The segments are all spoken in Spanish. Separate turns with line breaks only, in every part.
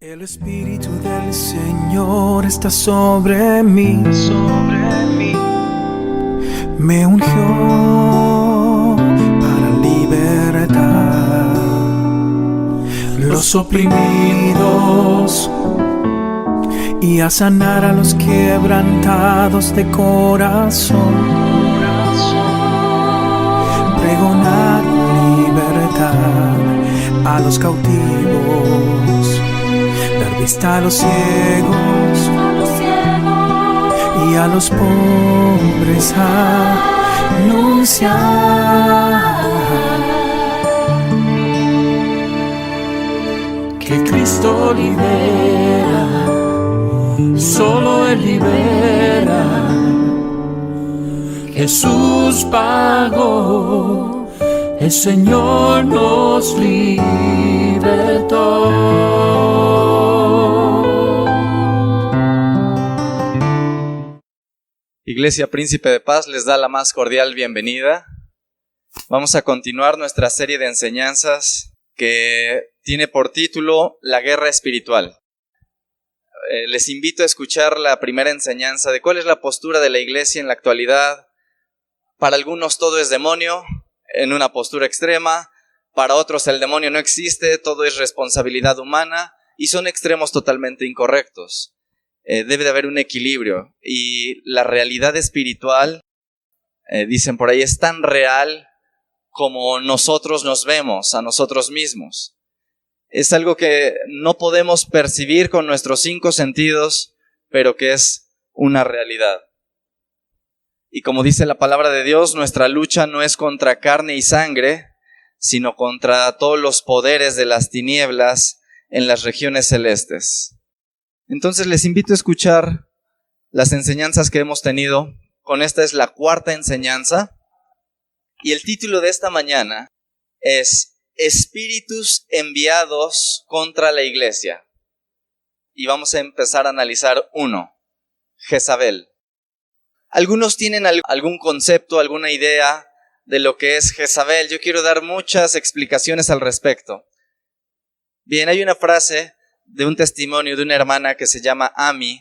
El Espíritu del Señor está sobre mí, me ungió para libertar los oprimidos y a sanar a los quebrantados de corazón, pregonar libertad a los cautivos, dar vista a los ciegos y a los pobres anunciar que Cristo libera, solo Él libera. Jesús pagó, el Señor nos libertó.
Iglesia Príncipe de Paz les da la más cordial bienvenida. Vamos a continuar nuestra serie de enseñanzas que tiene por título La Guerra Espiritual. Les invito a escuchar la primera enseñanza de cuál es la postura de la iglesia en la actualidad. Para algunos todo es demonio, en una postura extrema. Para otros el demonio no existe, todo es responsabilidad humana, y son extremos totalmente incorrectos. Debe de haber un equilibrio, y la realidad espiritual, dicen por ahí, es tan real como nosotros nos vemos a nosotros mismos. Es algo que no podemos percibir con nuestros 5 sentidos, pero que es una realidad. Y como dice la palabra de Dios, nuestra lucha no es contra carne y sangre, sino contra todos los poderes de las tinieblas en las regiones celestes. Entonces les invito a escuchar las enseñanzas que hemos tenido. Con esta es la 4ª enseñanza. Y el título de esta mañana es Espíritus enviados contra la iglesia. Y vamos a empezar a analizar uno, Jezabel. Algunos tienen algún concepto, alguna idea de lo que es Jezabel. Yo quiero dar muchas explicaciones al respecto. Bien, hay una frase de un testimonio de una hermana que se llama Ami,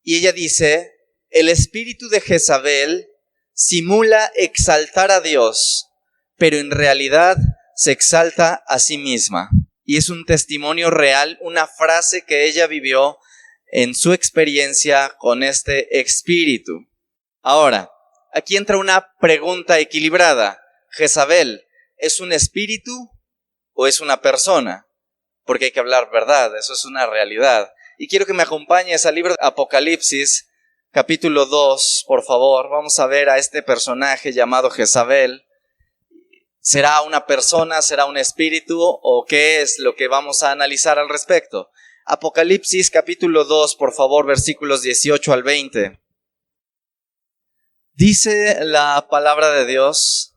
y ella dice: el espíritu de Jezabel simula exaltar a Dios, pero en realidad se exalta a sí misma. Y es un testimonio real, una frase que ella vivió en su experiencia con este espíritu. Ahora, aquí entra una pregunta equilibrada. ¿Jezabel es un espíritu o es una persona? Porque hay que hablar verdad, eso es una realidad. Y quiero que me acompañes al libro de Apocalipsis, capítulo 2, por favor. Vamos a ver a este personaje llamado Jezabel. ¿Será una persona? ¿Será un espíritu? ¿O qué es lo que vamos a analizar al respecto? Apocalipsis capítulo 2, por favor, versículos 18 al 20. Dice la palabra de Dios: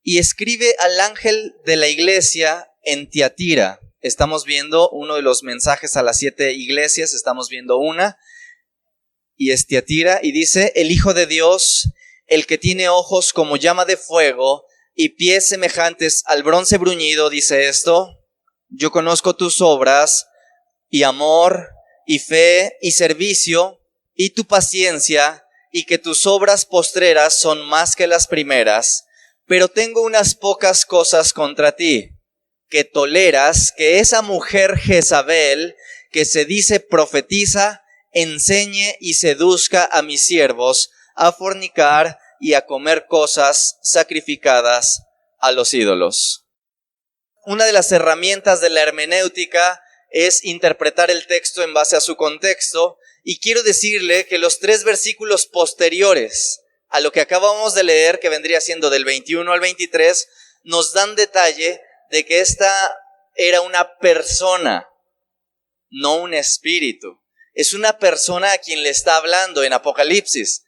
y escribe al ángel de la iglesia en Tiatira. Estamos viendo uno de los mensajes a las 7 iglesias, estamos viendo una, y es Tiatira, y dice: el Hijo de Dios, el que tiene ojos como llama de fuego y pies semejantes al bronce bruñido, dice esto: yo conozco tus obras, y amor, y fe, y servicio, y tu paciencia, y que tus obras postreras son más que las primeras, pero tengo unas pocas cosas contra ti, que toleras que esa mujer Jezabel, que se dice profetiza, enseñe y seduzca a mis siervos a fornicar y a comer cosas sacrificadas a los ídolos. Una de las herramientas de la hermenéutica es interpretar el texto en base a su contexto, y quiero decirle que los 3 versículos posteriores a lo que acabamos de leer, que vendría siendo del 21 al 23, nos dan detalle de que esta era una persona, no un espíritu. Es una persona a quien le está hablando en Apocalipsis.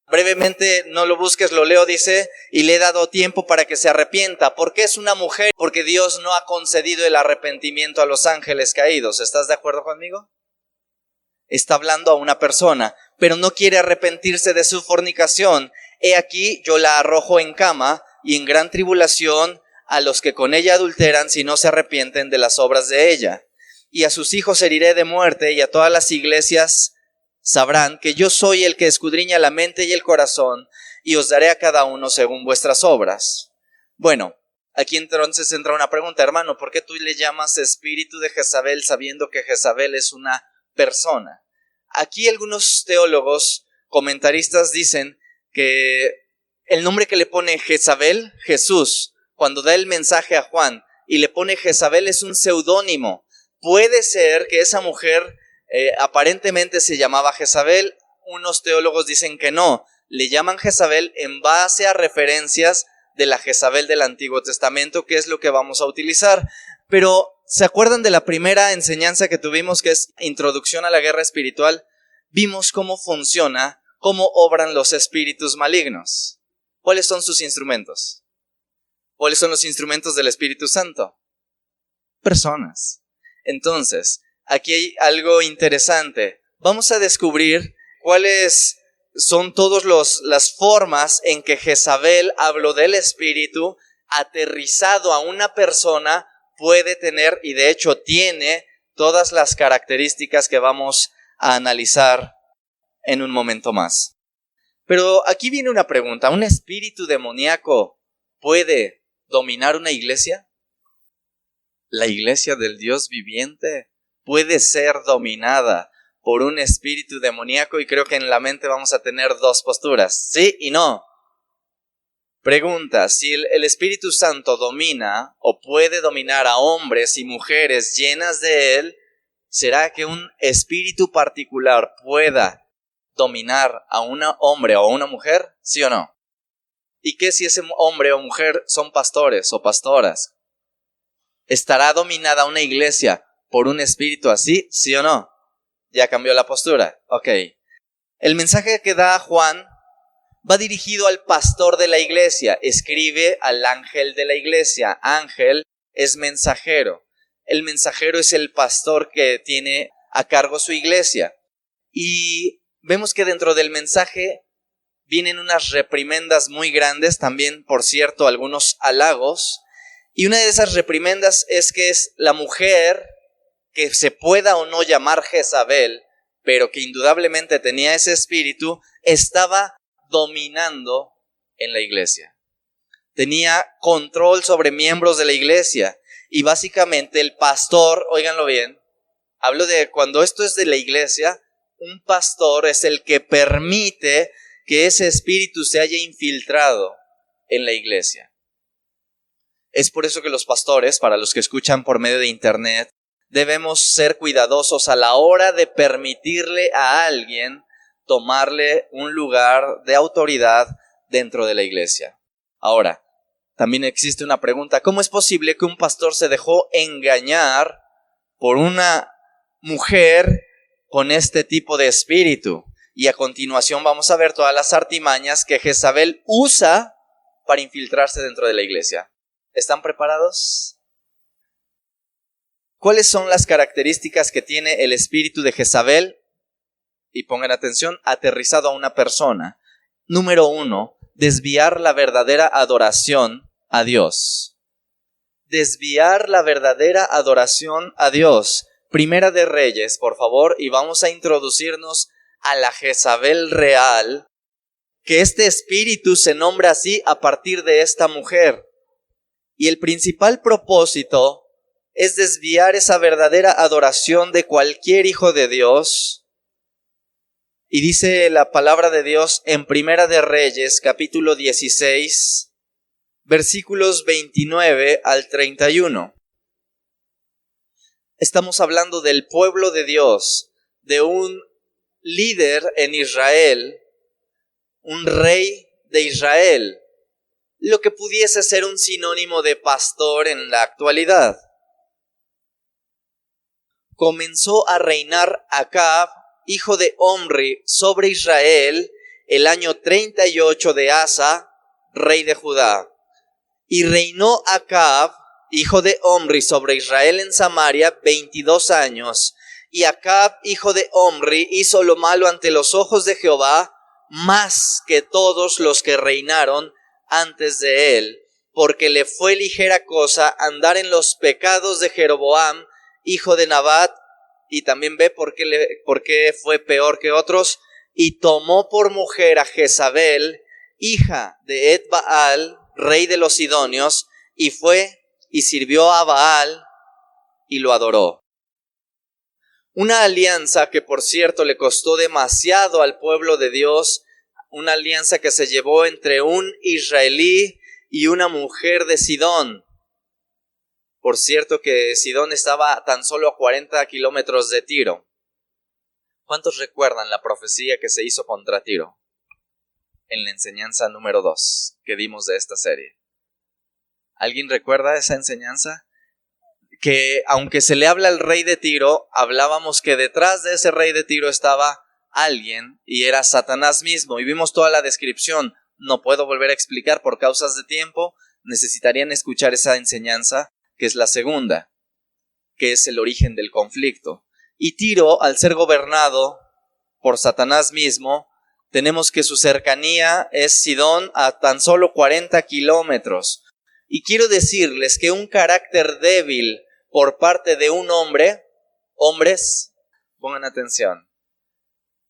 Brevemente, no lo busques, lo leo, dice: y le he dado tiempo para que se arrepienta. ¿Por qué es una mujer? Porque Dios no ha concedido el arrepentimiento a los ángeles caídos. ¿Estás de acuerdo conmigo? Está hablando a una persona, pero no quiere arrepentirse de su fornicación. He aquí, yo la arrojo en cama y en gran tribulación a los que con ella adulteran si no se arrepienten de las obras de ella. y a sus hijos heriré de muerte, y a todas las iglesias sabrán que yo soy el que escudriña la mente y el corazón, y os daré a cada uno según vuestras obras. Bueno, aquí entonces entra una pregunta, hermano, ¿por qué tú le llamas espíritu de Jezabel sabiendo que Jezabel es una persona? Aquí algunos teólogos, comentaristas dicen que el nombre que le pone Jezabel, Jesús, cuando da el mensaje a Juan y le pone Jezabel, es un seudónimo. Puede ser que esa mujer aparentemente se llamaba Jezabel. Unos teólogos dicen que no, le llaman Jezabel en base a referencias de la Jezabel del Antiguo Testamento, que es lo que vamos a utilizar. Pero, ¿se acuerdan de la primera enseñanza que tuvimos, que es Introducción a la Guerra Espiritual? Vimos cómo funciona, cómo obran los espíritus malignos. ¿Cuáles son sus instrumentos? ¿Cuáles son los instrumentos del Espíritu Santo? Personas. Entonces, aquí hay algo interesante. Vamos a descubrir cuáles son todas las formas en que Jezabel, habló del espíritu, aterrizado a una persona, puede tener, y de hecho tiene, todas las características que vamos a analizar en un momento más. Pero aquí viene una pregunta, ¿un espíritu demoníaco puede dominar una iglesia? ¿La iglesia del Dios viviente puede ser dominada por un espíritu demoníaco? Y creo que en la mente vamos a tener dos posturas, sí y no. Pregunta, si el Espíritu Santo domina o puede dominar a hombres y mujeres llenas de él, ¿será que un espíritu particular pueda dominar a un hombre o a una mujer? ¿Sí o no? ¿Y qué si ese hombre o mujer son pastores o pastoras? ¿Estará dominada una iglesia por un espíritu así? ¿Sí o no? Ya cambió la postura. Ok. El mensaje que da Juan va dirigido al pastor de la iglesia. Escribe al ángel de la iglesia. Ángel es mensajero. El mensajero es el pastor que tiene a cargo su iglesia. Y vemos que dentro del mensaje vienen unas reprimendas muy grandes, también, por cierto, algunos halagos. Y una de esas reprimendas es que es la mujer, que se pueda o no llamar Jezabel, pero que indudablemente tenía ese espíritu, estaba dominando en la iglesia. Tenía control sobre miembros de la iglesia. Y básicamente el pastor, óiganlo bien, hablo de cuando esto es de la iglesia, un pastor es el que permite que ese espíritu se haya infiltrado en la iglesia. Es por eso que los pastores, para los que escuchan por medio de internet, debemos ser cuidadosos a la hora de permitirle a alguien tomarle un lugar de autoridad dentro de la iglesia. Ahora, también existe una pregunta, ¿cómo es posible que un pastor se dejó engañar por una mujer con este tipo de espíritu? Y a continuación vamos a ver todas las artimañas que Jezabel usa para infiltrarse dentro de la iglesia. ¿Están preparados? ¿Cuáles son las características que tiene el espíritu de Jezabel? Y pongan atención, aterrizado a una persona. Número 1, desviar la verdadera adoración a Dios. Desviar la verdadera adoración a Dios. Primera de Reyes, por favor, y vamos a introducirnos a la Jezabel real, que este espíritu se nombra así a partir de esta mujer. Y el principal propósito es desviar esa verdadera adoración de cualquier hijo de Dios. Y dice la palabra de Dios en Primera de Reyes, capítulo 16, versículos 29 al 31. Estamos hablando del pueblo de Dios, de un líder en Israel, un rey de Israel, lo que pudiese ser un sinónimo de pastor en la actualidad. Comenzó a reinar Acab, hijo de Omri, sobre Israel el año 38 de Asa, rey de Judá. Y reinó Acab, hijo de Omri, sobre Israel en Samaria 22 años. Y Acab, hijo de Omri, hizo lo malo ante los ojos de Jehová, más que todos los que reinaron antes de él, porque le fue ligera cosa andar en los pecados de Jeroboam, hijo de Nabat, y también ve por qué fue peor que otros, y tomó por mujer a Jezabel, hija de Ed-Baal, rey de los Sidonios, y fue y sirvió a Baal y lo adoró. Una alianza que, por cierto, le costó demasiado al pueblo de Dios, una alianza que se llevó entre un israelí y una mujer de Sidón. Por cierto que Sidón estaba tan solo a 40 kilómetros de Tiro. ¿Cuántos recuerdan la profecía que se hizo contra Tiro? En la enseñanza número 2 que dimos de esta serie. ¿Alguien recuerda esa enseñanza? Que aunque se le habla al rey de Tiro, hablábamos que detrás de ese rey de Tiro estaba alguien y era Satanás mismo. Y vimos toda la descripción. No puedo volver a explicar por causas de tiempo. Necesitarían escuchar esa enseñanza, que es la segunda, que es el origen del conflicto. Y Tiro, al ser gobernado por Satanás mismo, tenemos que su cercanía es Sidón a tan solo 40 kilómetros. Y quiero decirles que un carácter débil por parte de un hombre, hombres, pongan atención,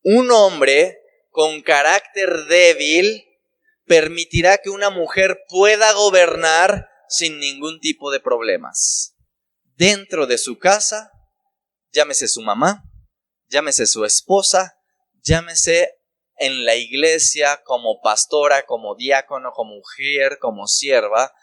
un hombre con carácter débil permitirá que una mujer pueda gobernar sin ningún tipo de problemas. Dentro de su casa, llámese su mamá, llámese su esposa, llámese en la iglesia como pastora, como diácono, como mujer, como sierva,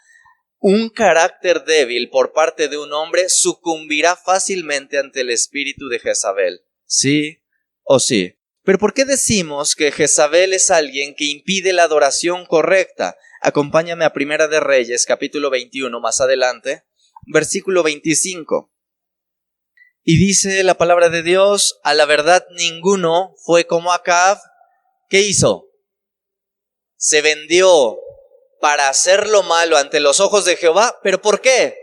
un carácter débil por parte de un hombre sucumbirá fácilmente ante el espíritu de Jezabel. ¿Sí o sí? Pero ¿por qué decimos que Jezabel es alguien que impide la adoración correcta? Acompáñame a Primera de Reyes, capítulo 21, más adelante, versículo 25. Y dice la palabra de Dios: a la verdad ninguno fue como Acab. ¿Qué hizo? Se vendió para hacer lo malo ante los ojos de Jehová. ¿Pero por qué?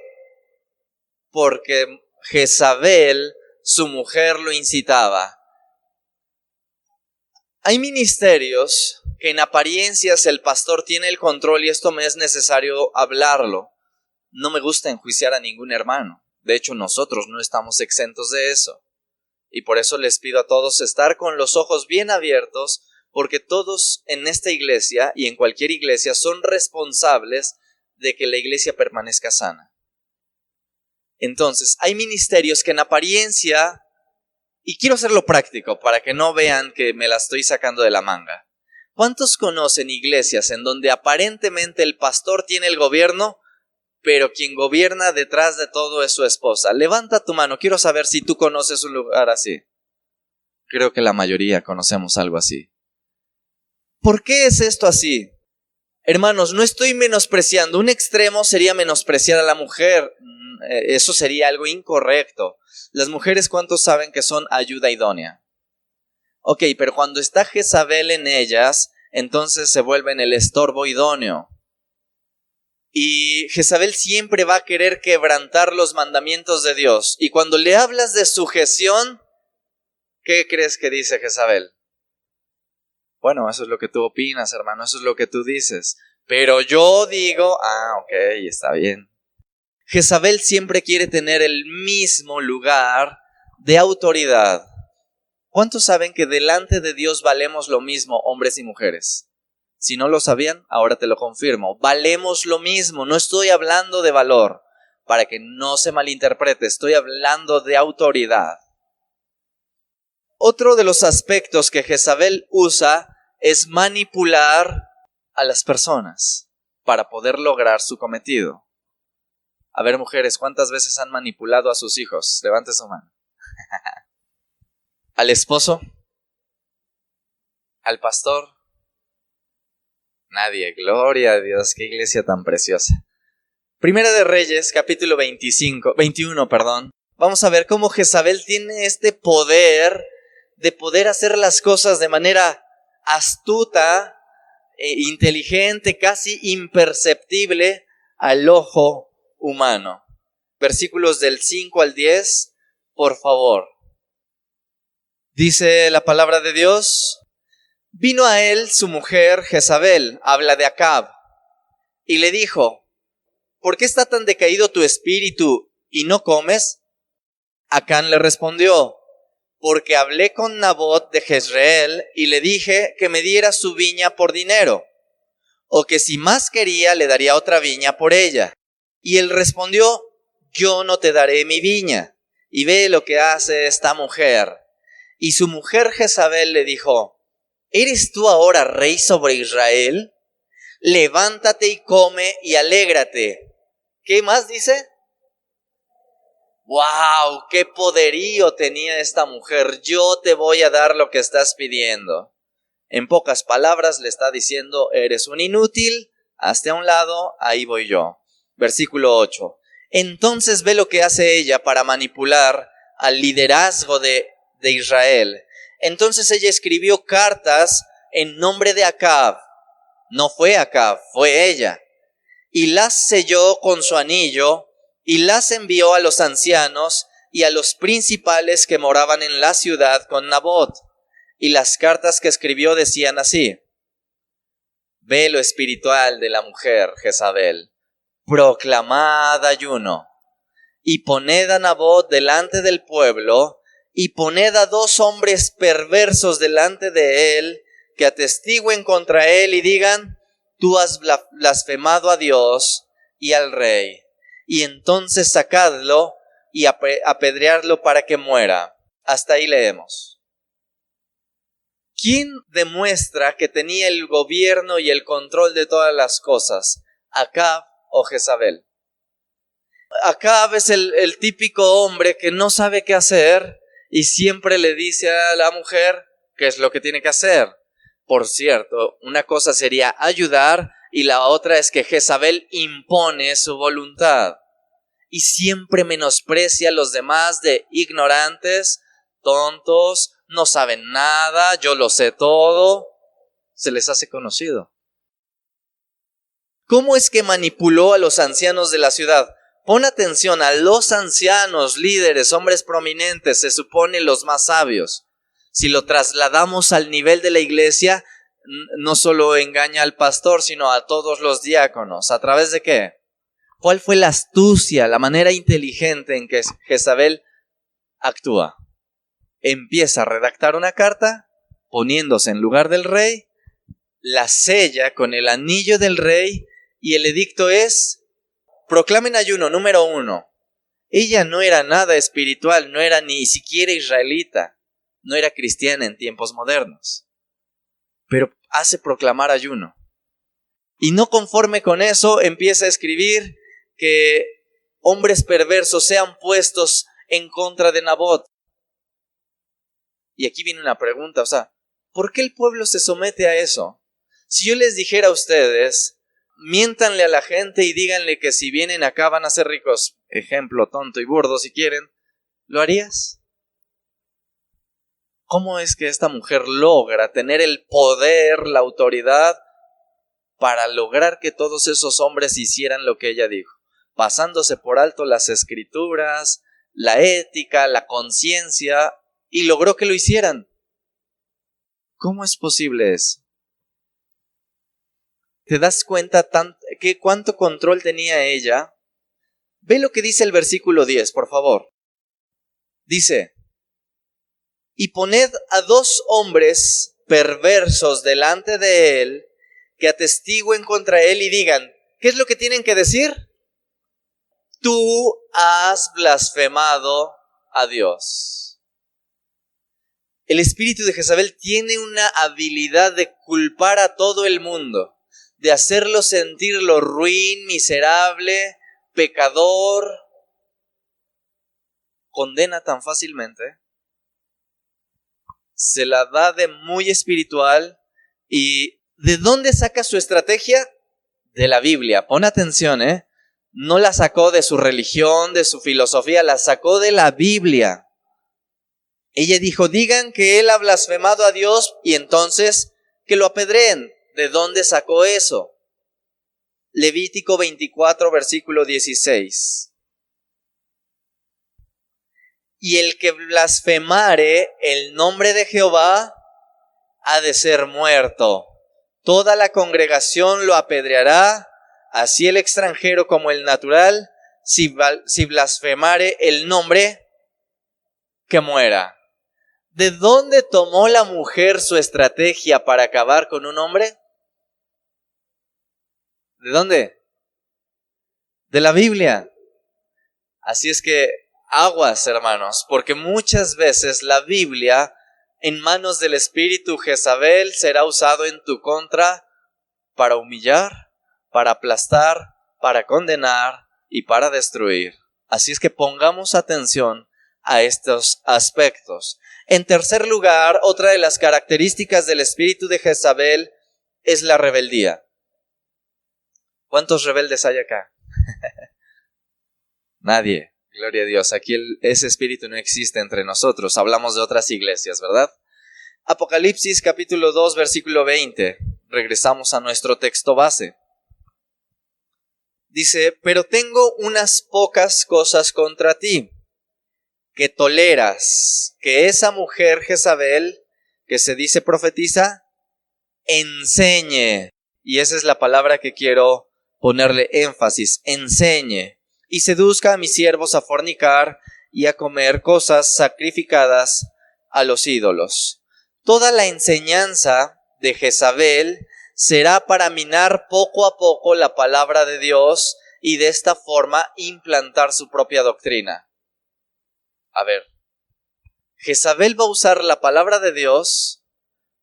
Porque Jezabel, su mujer, lo incitaba. Hay ministerios que en apariencias el pastor tiene el control y esto me es necesario hablarlo. No me gusta enjuiciar a ningún hermano. De hecho, nosotros no estamos exentos de eso. Y por eso les pido a todos estar con los ojos bien abiertos, porque todos en esta iglesia y en cualquier iglesia son responsables de que la iglesia permanezca sana. Entonces, hay ministerios que en apariencia, y quiero hacerlo práctico para que no vean que me la estoy sacando de la manga. ¿Cuántos conocen iglesias en donde aparentemente el pastor tiene el gobierno, pero quien gobierna detrás de todo es su esposa? Levanta tu mano, quiero saber si tú conoces un lugar así. Creo que la mayoría conocemos algo así. ¿Por qué es esto así? Hermanos, no estoy menospreciando. Un extremo sería menospreciar a la mujer. Eso sería algo incorrecto. Las mujeres, ¿cuántos saben que son ayuda idónea? Ok, pero cuando está Jezabel en ellas, entonces se vuelven el estorbo idóneo. Y Jezabel siempre va a querer quebrantar los mandamientos de Dios. Y cuando le hablas de sujeción, ¿qué crees que dice Jezabel? Bueno, eso es lo que tú opinas, hermano, eso es lo que tú dices. Pero yo digo, ok, está bien. Jezabel siempre quiere tener el mismo lugar de autoridad. ¿Cuántos saben que delante de Dios valemos lo mismo, hombres y mujeres? Si no lo sabían, ahora te lo confirmo. Valemos lo mismo, no estoy hablando de valor, para que no se malinterprete, estoy hablando de autoridad. Otro de los aspectos que Jezabel usa es manipular a las personas para poder lograr su cometido. A ver, mujeres, ¿cuántas veces han manipulado a sus hijos? Levante su mano. ¿Al esposo? ¿Al pastor? Nadie. Gloria a Dios, qué iglesia tan preciosa. Primera de Reyes, capítulo 21. Vamos a ver cómo Jezabel tiene este poder de poder hacer las cosas de manera astuta, inteligente, casi imperceptible al ojo humano. Versículos del 5 al 10, por favor. Dice la palabra de Dios: vino a él su mujer Jezabel, habla de Acab, y le dijo: ¿por qué está tan decaído tu espíritu y no comes? Acán le respondió: porque hablé con Nabot de Jezreel y le dije que me diera su viña por dinero, o que si más quería le daría otra viña por ella. Y él respondió: yo no te daré mi viña. Y ve lo que hace esta mujer. Y su mujer Jezabel le dijo: ¿eres tú ahora rey sobre Israel? Levántate y come y alégrate. ¿Qué más dice? ¡Wow! ¡Qué poderío tenía esta mujer! Yo te voy a dar lo que estás pidiendo. En pocas palabras le está diciendo: eres un inútil, hazte a un lado, ahí voy yo. Versículo 8. Entonces ve lo que hace ella para manipular al liderazgo de Israel. Entonces ella escribió cartas en nombre de Acab. No fue Acab, fue ella. Y las selló con su anillo y las envió a los ancianos y a los principales que moraban en la ciudad con Nabot. Y las cartas que escribió decían así: ve lo espiritual de la mujer Jezabel, proclamad ayuno, y poned a Nabot delante del pueblo, y poned a 2 hombres perversos delante de él, que atestiguen contra él y digan: tú has blasfemado a Dios y al rey. Y entonces sacadlo y apedrearlo para que muera. Hasta ahí leemos. ¿Quién demuestra que tenía el gobierno y el control de todas las cosas? ¿Acab o Jezabel? Acab es el típico hombre que no sabe qué hacer y siempre le dice a la mujer qué es lo que tiene que hacer. Por cierto, una cosa sería ayudar y la otra es que Jezabel impone su voluntad. Y siempre menosprecia a los demás de ignorantes, tontos, no saben nada, yo lo sé todo. Se les hace conocido. ¿Cómo es que manipuló a los ancianos de la ciudad? Pon atención, a los ancianos, líderes, hombres prominentes, se supone los más sabios. Si lo trasladamos al nivel de la iglesia, no solo engaña al pastor, sino a todos los diáconos. ¿A través de qué? ¿Cuál fue la astucia, la manera inteligente en que Jezabel actúa? Empieza a redactar una carta, poniéndose en lugar del rey, la sella con el anillo del rey, y el edicto es: proclamen ayuno. Número 1. Ella no era nada espiritual, no era ni siquiera israelita, no era cristiana en tiempos modernos, pero hace proclamar ayuno. Y no conforme con eso, empieza a escribir que hombres perversos sean puestos en contra de Nabot. Y aquí viene una pregunta, ¿por qué el pueblo se somete a eso? Si yo les dijera a ustedes: miéntanle a la gente y díganle que si vienen acá van a ser ricos, ejemplo tonto y burdo si quieren, ¿lo harías? ¿Cómo es que esta mujer logra tener el poder, la autoridad, para lograr que todos esos hombres hicieran lo que ella dijo? Pasándose por alto las escrituras, la ética, la conciencia, y logró que lo hicieran. ¿Cómo es posible eso? ¿Te das cuenta cuánto control tenía ella? Ve lo que dice el versículo 10, por favor. Dice: y poned a 2 hombres perversos delante de él, que atestiguen contra él y digan. ¿Qué es lo que tienen que decir? Tú has blasfemado a Dios. El espíritu de Jezabel tiene una habilidad de culpar a todo el mundo, de hacerlo sentirlo ruin, miserable, pecador. Condena tan fácilmente. Se la da de muy espiritual. ¿Y de dónde saca su estrategia? De la Biblia. Pon atención, No la sacó de su religión, de su filosofía, la sacó de la Biblia. Ella dijo: digan que él ha blasfemado a Dios y entonces que lo apedreen. ¿De dónde sacó eso? Levítico 24, versículo 16. Y el que blasfemare el nombre de Jehová ha de ser muerto. Toda la congregación lo apedreará, así el extranjero como el natural, si blasfemare el nombre que muera. ¿De dónde tomó la mujer su estrategia para acabar con un hombre? ¿De dónde? De la Biblia. Así es que aguas, hermanos, porque muchas veces la Biblia, en manos del espíritu Jezabel, será usado en tu contra para humillar, para aplastar, para condenar y para destruir. Así es que pongamos atención a estos aspectos. En tercer lugar, otra de las características del espíritu de Jezabel es la rebeldía. ¿Cuántos rebeldes hay acá? Nadie. Gloria a Dios. Aquí ese espíritu no existe entre nosotros. Hablamos de otras iglesias, ¿verdad? Apocalipsis capítulo 2, versículo 20. Regresamos a nuestro texto base. Dice, pero tengo unas pocas cosas contra ti, que toleras que esa mujer Jezabel, que se dice profetiza, enseñe. Y esa es la palabra que quiero ponerle énfasis, enseñe. Y seduzca a mis siervos a fornicar y a comer cosas sacrificadas a los ídolos. Toda la enseñanza de Jezabel será para minar poco a poco la palabra de Dios y de esta forma implantar su propia doctrina. A ver, Jezabel va a usar la palabra de Dios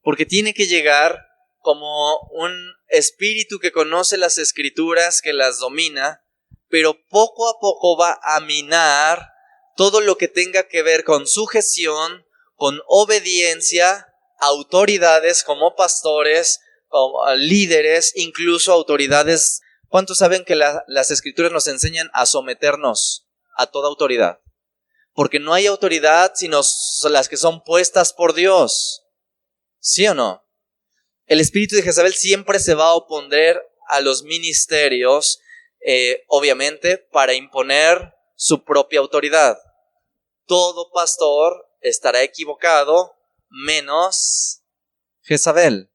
porque tiene que llegar como un espíritu que conoce las escrituras, que las domina, pero poco a poco va a minar todo lo que tenga que ver con sujeción, con obediencia, autoridades como pastores, como líderes, incluso autoridades. ¿Cuántos saben que las escrituras nos enseñan a someternos a toda autoridad? Porque no hay autoridad sino las que son puestas por Dios. ¿Sí o no? El espíritu de Jezabel siempre se va a oponer a los ministerios, obviamente, para imponer su propia autoridad. Todo pastor estará equivocado, menos Jezabel.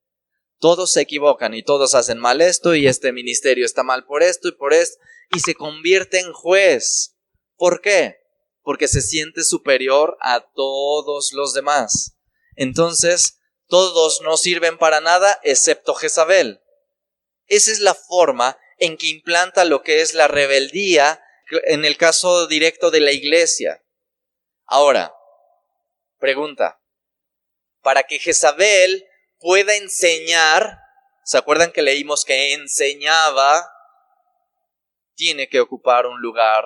Todos se equivocan y todos hacen mal esto y este ministerio está mal por esto y por esto, y se convierte en juez. ¿Por qué? Porque se siente superior a todos los demás. Entonces, todos no sirven para nada excepto Jezabel. Esa es la forma en que implanta lo que es la rebeldía en el caso directo de la iglesia. Ahora, pregunta. Para que Jezabel pueda enseñar, ¿se acuerdan que leímos que enseñaba? Tiene que ocupar un lugar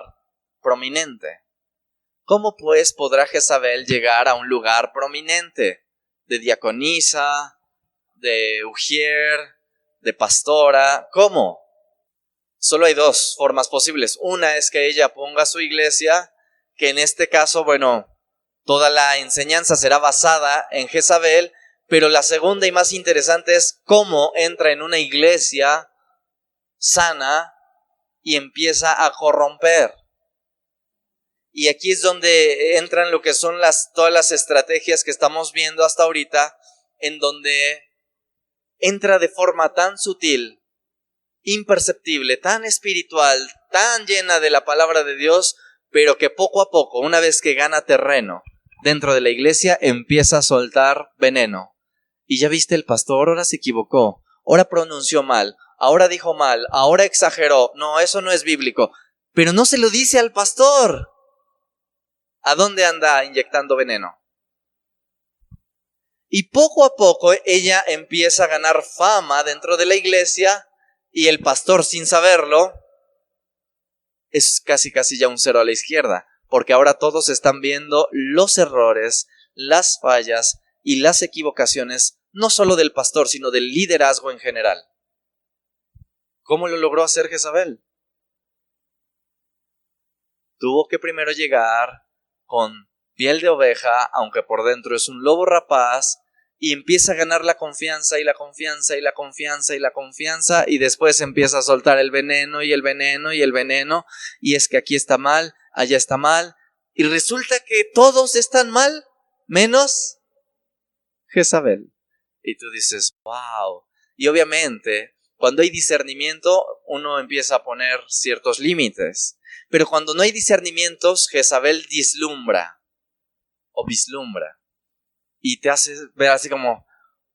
prominente. ¿Cómo pues podrá Jezabel llegar a un lugar prominente? De diaconisa, de ujier, de pastora. ¿Cómo? Solo hay dos formas posibles. Una es que ella ponga su iglesia, que en este caso, toda la enseñanza será basada en Jezabel, pero la segunda y más interesante es cómo entra en una iglesia sana y empieza a corromper. Y aquí es donde entran lo que son todas las estrategias que estamos viendo hasta ahorita, en donde entra de forma tan sutil, imperceptible, tan espiritual, tan llena de la palabra de Dios, pero que poco a poco, una vez que gana terreno dentro de la iglesia, empieza a soltar veneno. Y ya viste, el pastor ahora se equivocó, ahora pronunció mal, ahora dijo mal, ahora exageró. No, eso no es bíblico. Pero no se lo dice al pastor. ¿A dónde anda inyectando veneno? Y poco a poco ella empieza a ganar fama dentro de la iglesia y el pastor, sin saberlo, es casi ya un cero a la izquierda, porque ahora todos están viendo los errores, las fallas y las equivocaciones, no solo del pastor, sino del liderazgo en general. ¿Cómo lo logró hacer Jezabel? Tuvo que primero llegar con piel de oveja, aunque por dentro es un lobo rapaz, y empieza a ganar la confianza y la confianza y la confianza y la confianza, y después empieza a soltar el veneno y el veneno y el veneno, y es que aquí está mal, allá está mal, y resulta que todos están mal, menos Jezabel. Y tú dices, wow. Y obviamente, cuando hay discernimiento, uno empieza a poner ciertos límites. Pero cuando no hay discernimientos, Jezabel vislumbra.
o vislumbra y te hace ver así como,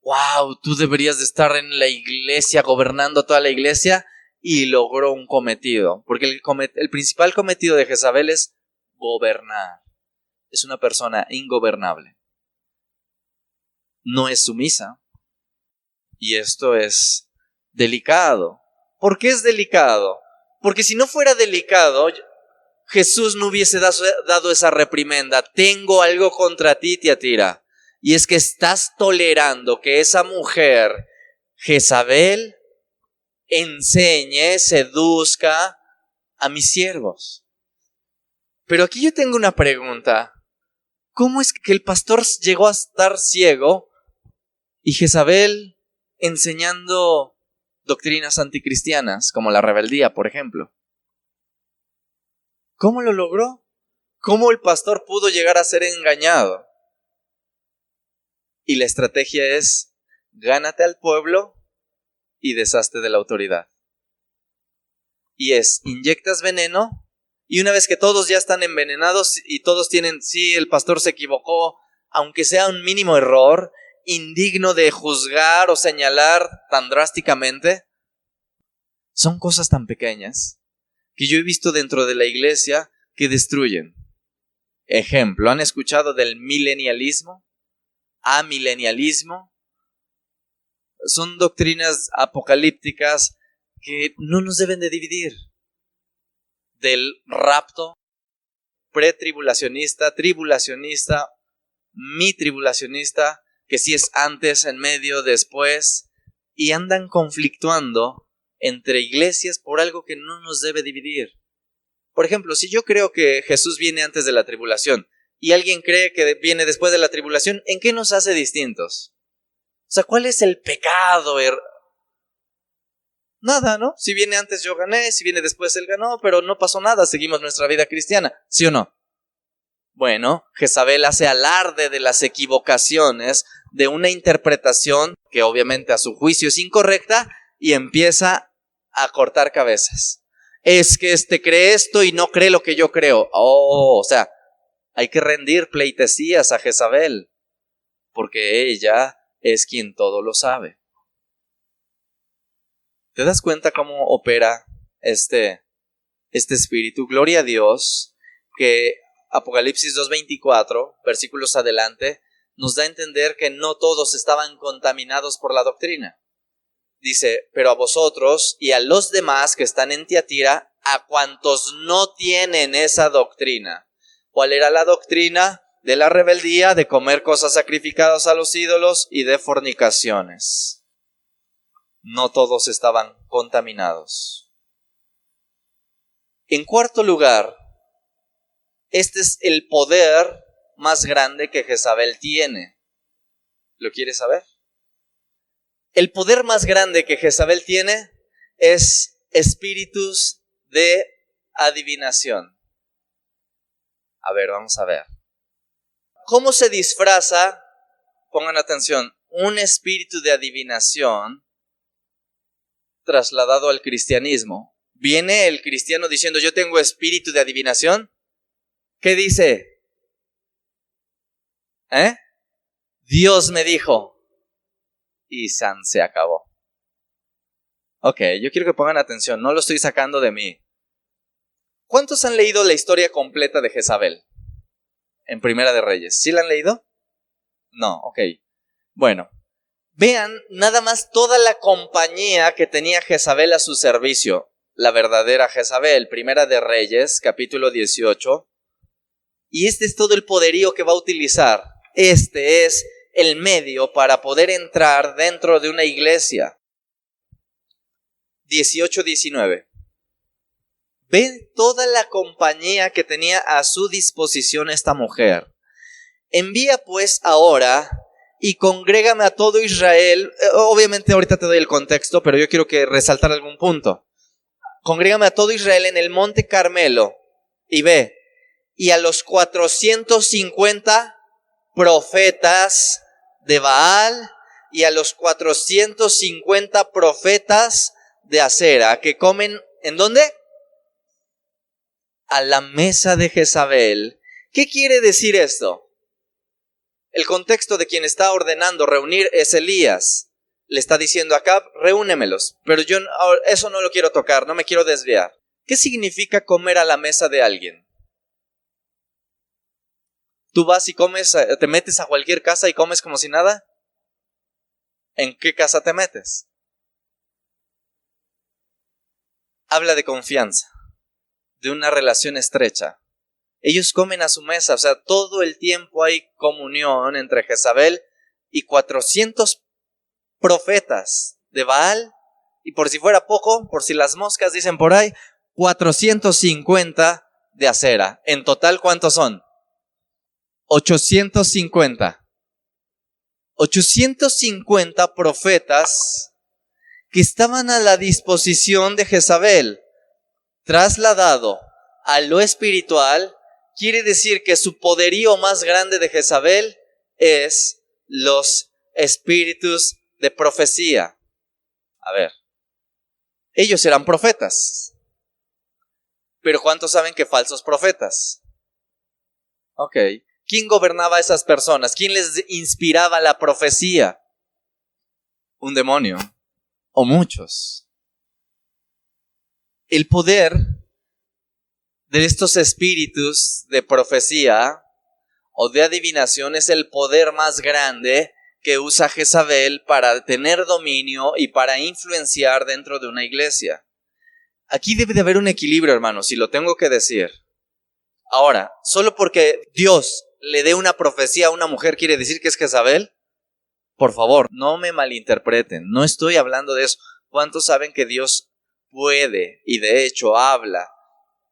wow, tú deberías de estar en la iglesia, gobernando toda la iglesia, y logró un cometido. Porque el principal cometido de Jezabel es gobernar. Es una persona ingobernable. No es sumisa. Y esto es delicado. ¿Por qué es delicado? Porque si no fuera delicado, Jesús no hubiese dado esa reprimenda. Tengo algo contra ti, Tiatira. Y es que estás tolerando que esa mujer, Jezabel, enseñe, seduzca a mis siervos. Pero aquí yo tengo una pregunta. ¿Cómo es que el pastor llegó a estar ciego y Jezabel enseñando doctrinas anticristianas, como la rebeldía, por ejemplo? ¿Cómo lo logró? ¿Cómo el pastor pudo llegar a ser engañado? Y la estrategia es, gánate al pueblo y deshazte de la autoridad. Y inyectas veneno, y una vez que todos ya están envenenados y todos tienen, sí, el pastor se equivocó, aunque sea un mínimo error, indigno de juzgar o señalar tan drásticamente, son cosas tan pequeñas que yo he visto dentro de la iglesia que destruyen. Ejemplo, ¿han escuchado del milenialismo? Amilenialismo. Son doctrinas apocalípticas que no nos deben de dividir. Del rapto, pretribulacionista, tribulacionista, mitribulacionista, que si es antes, en medio, después, y andan conflictuando entre iglesias por algo que no nos debe dividir. Por ejemplo, si yo creo que Jesús viene antes de la tribulación y alguien cree que viene después de la tribulación, ¿en qué nos hace distintos? O sea, ¿cuál es el pecado? Nada, ¿no? Si viene antes yo gané, si viene después él ganó, pero no pasó nada, seguimos nuestra vida cristiana, ¿sí o no? Bueno, Jezabel hace alarde de las equivocaciones de una interpretación que obviamente a su juicio es incorrecta y empieza a cortar cabezas. Es que cree esto y no cree lo que yo creo. O sea, hay que rendir pleitesías a Jezabel, porque ella es quien todo lo sabe. ¿Te das cuenta cómo opera este espíritu? Gloria a Dios que Apocalipsis 2:24, versículos adelante, nos da a entender que no todos estaban contaminados por la doctrina. Dice, pero a vosotros y a los demás que están en Tiatira, a cuantos no tienen esa doctrina. ¿Cuál era la doctrina? De la rebeldía, de comer cosas sacrificadas a los ídolos y de fornicaciones. No todos estaban contaminados. En cuarto lugar, este es el poder más grande que Jezabel tiene. ¿Lo quieres saber? El poder más grande que Jezabel tiene es espíritus de adivinación. A ver, vamos a ver. ¿Cómo se disfraza? Pongan atención, un espíritu de adivinación trasladado al cristianismo. Viene el cristiano diciendo, yo tengo espíritu de adivinación. ¿Qué dice? Dios me dijo. Y se acabó. Ok, yo quiero que pongan atención, no lo estoy sacando de mí. ¿Cuántos han leído la historia completa de Jezabel? En Primera de Reyes. ¿Sí la han leído? No, ok. Bueno, vean nada más toda la compañía que tenía Jezabel a su servicio. La verdadera Jezabel, Primera de Reyes, capítulo 18. Y este es todo el poderío que va a utilizar. Este es el medio para poder entrar dentro de una iglesia. 18-19. Ve toda la compañía que tenía a su disposición esta mujer. Envía pues ahora y congrégame a todo Israel. Obviamente ahorita te doy el contexto, pero yo quiero resaltar algún punto. Congrégame a todo Israel en el monte Carmelo y ve. Y a los 450 profetas de Baal y a los 450 profetas de Acera que comen, ¿en dónde? A la mesa de Jezabel. ¿Qué quiere decir esto? El contexto de quien está ordenando reunir es Elías. Le está diciendo a Acab, reúnemelos, pero yo eso no lo quiero tocar, no me quiero desviar. ¿Qué significa comer a la mesa de alguien? ¿Tú vas y comes, te metes a cualquier casa y comes como si nada? ¿En qué casa te metes? Habla de confianza, de una relación estrecha. Ellos comen a su mesa, o sea, todo el tiempo hay comunión entre Jezabel y 400 profetas de Baal, y por si fuera poco, por si las moscas dicen por ahí, 450 de Acera. En total, ¿cuántos son? 850. 850 profetas que estaban a la disposición de Jezabel. Trasladado a lo espiritual, quiere decir que su poderío más grande de Jezabel es los espíritus de profecía. A ver, ellos eran profetas, pero ¿cuántos saben que falsos profetas? Ok, ¿quién gobernaba a esas personas? ¿Quién les inspiraba la profecía? Un demonio, o muchos. El poder de estos espíritus de profecía o de adivinación es el poder más grande que usa Jezabel para tener dominio y para influenciar dentro de una iglesia. Aquí debe de haber un equilibrio, hermanos, si lo tengo que decir. Ahora, solo porque Dios le dé una profecía a una mujer, ¿quiere decir que es Jezabel? Por favor, no me malinterpreten, no estoy hablando de eso. ¿Cuántos saben que Dios puede y de hecho habla?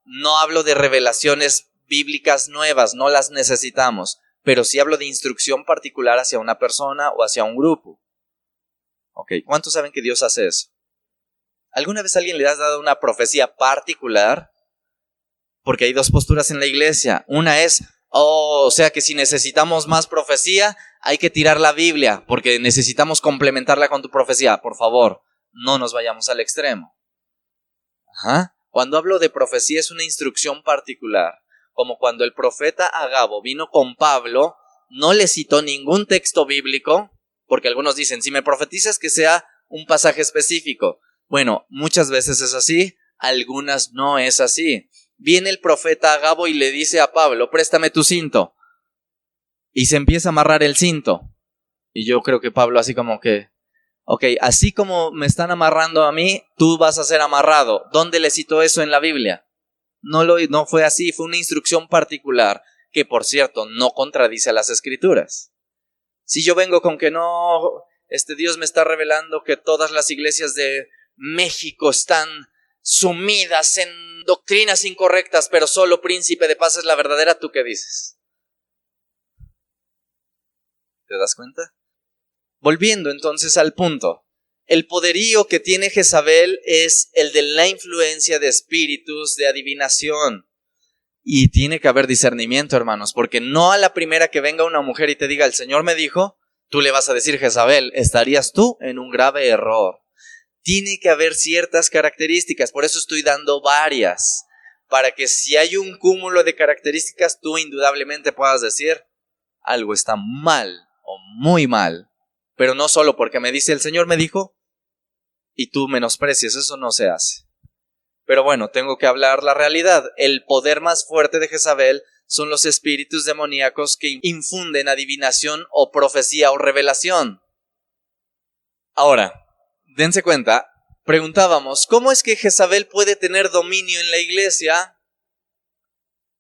No hablo de revelaciones bíblicas nuevas, no las necesitamos, pero sí hablo de instrucción particular hacia una persona o hacia un grupo. Ok, ¿cuántos saben que Dios hace eso? ¿Alguna vez alguien le has dado una profecía particular? Porque hay dos posturas en la iglesia. Una es, o sea que si necesitamos más profecía, hay que tirar la Biblia, porque necesitamos complementarla con tu profecía. Por favor, no nos vayamos al extremo. Ajá. Cuando hablo de profecía es una instrucción particular, como cuando el profeta Agabo vino con Pablo, no le citó ningún texto bíblico, porque algunos dicen, si me profetizas que sea un pasaje específico. Bueno, muchas veces es así, algunas no es así. Viene el profeta Agabo y le dice a Pablo, préstame tu cinto. Y se empieza a amarrar el cinto. Y yo creo que Pablo así como que, ok, así como me están amarrando a mí, tú vas a ser amarrado. ¿Dónde le citó eso en la Biblia? No fue así, fue una instrucción particular, que por cierto no contradice a las escrituras. Si yo vengo con que no, Dios me está revelando que todas las iglesias de México están sumidas en doctrinas incorrectas, pero solo Príncipe de Paz es la verdadera, ¿tú qué dices? ¿Te das cuenta? Volviendo entonces al punto, el poderío que tiene Jezabel es el de la influencia de espíritus de adivinación. Y tiene que haber discernimiento, hermanos, porque no a la primera que venga una mujer y te diga, el Señor me dijo, tú le vas a decir Jezabel, estarías tú en un grave error. Tiene que haber ciertas características, por eso estoy dando varias, para que si hay un cúmulo de características, tú indudablemente puedas decir, algo está mal o muy mal. Pero no solo porque me dice el Señor me dijo y tú menosprecies, eso no se hace. Pero bueno, tengo que hablar la realidad. El poder más fuerte de Jezabel son los espíritus demoníacos que infunden adivinación o profecía o revelación. Ahora, dense cuenta, preguntábamos, ¿cómo es que Jezabel puede tener dominio en la iglesia?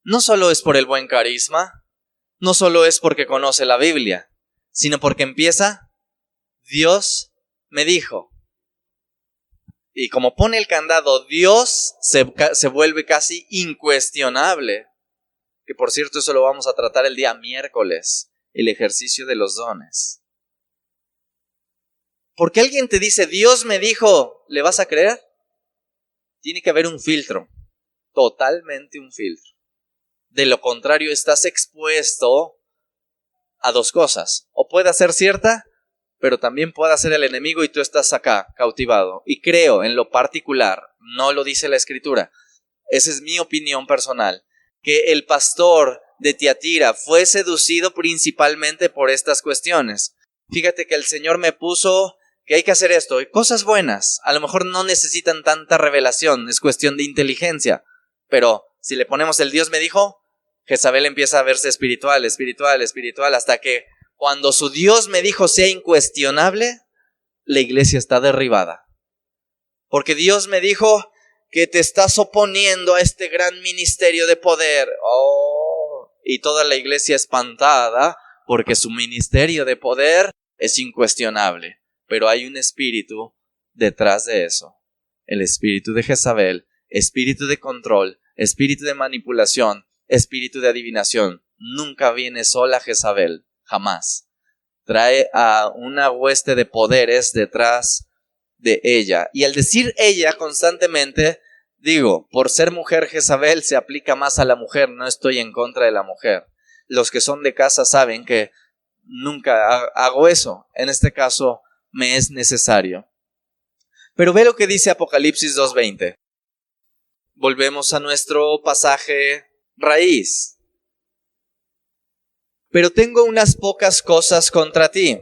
No solo es por el buen carisma, no solo es porque conoce la Biblia, sino porque empieza... Dios me dijo. Y como pone el candado, Dios se vuelve casi incuestionable. Que por cierto, eso lo vamos a tratar el día miércoles, el ejercicio de los dones. Porque alguien te dice, Dios me dijo, ¿le vas a creer? Tiene que haber un filtro, totalmente un filtro. De lo contrario, estás expuesto a dos cosas. O puede ser cierta, pero también puede ser el enemigo y tú estás acá, cautivado. Y creo, en lo particular, no lo dice la Escritura, esa es mi opinión personal, que el pastor de Tiatira fue seducido principalmente por estas cuestiones. Fíjate que el Señor me puso que hay que hacer esto, y cosas buenas. A lo mejor no necesitan tanta revelación, es cuestión de inteligencia. Pero si le ponemos el Dios me dijo, Jezabel empieza a verse espiritual, hasta que cuando su Dios me dijo sea incuestionable, la iglesia está derribada. Porque Dios me dijo que te estás oponiendo a este gran ministerio de poder. Y toda la iglesia espantada porque su ministerio de poder es incuestionable. Pero hay un espíritu detrás de eso. El espíritu de Jezabel, espíritu de control, espíritu de manipulación, espíritu de adivinación. Nunca viene sola Jezabel, jamás. Trae a una hueste de poderes detrás de ella. Y al decir ella constantemente, digo, por ser mujer Jezabel se aplica más a la mujer, no estoy en contra de la mujer. Los que son de casa saben que nunca hago eso. En este caso me es necesario. Pero ve lo que dice Apocalipsis 2:20. Volvemos a nuestro pasaje raíz. Pero tengo unas pocas cosas contra ti,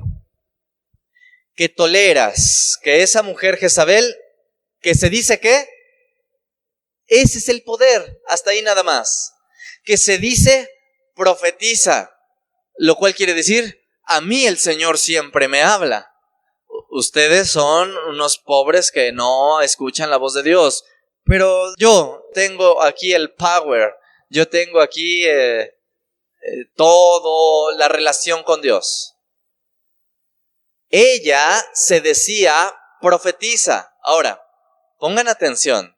que toleras que esa mujer Jezabel, que se dice que, ese es el poder, hasta ahí nada más, que se dice profetiza, lo cual quiere decir, a mí el Señor siempre me habla. Ustedes son unos pobres que no escuchan la voz de Dios, pero yo tengo aquí el power, yo tengo aquí todo la relación con Dios. Ella se decía profetiza. Ahora, pongan atención.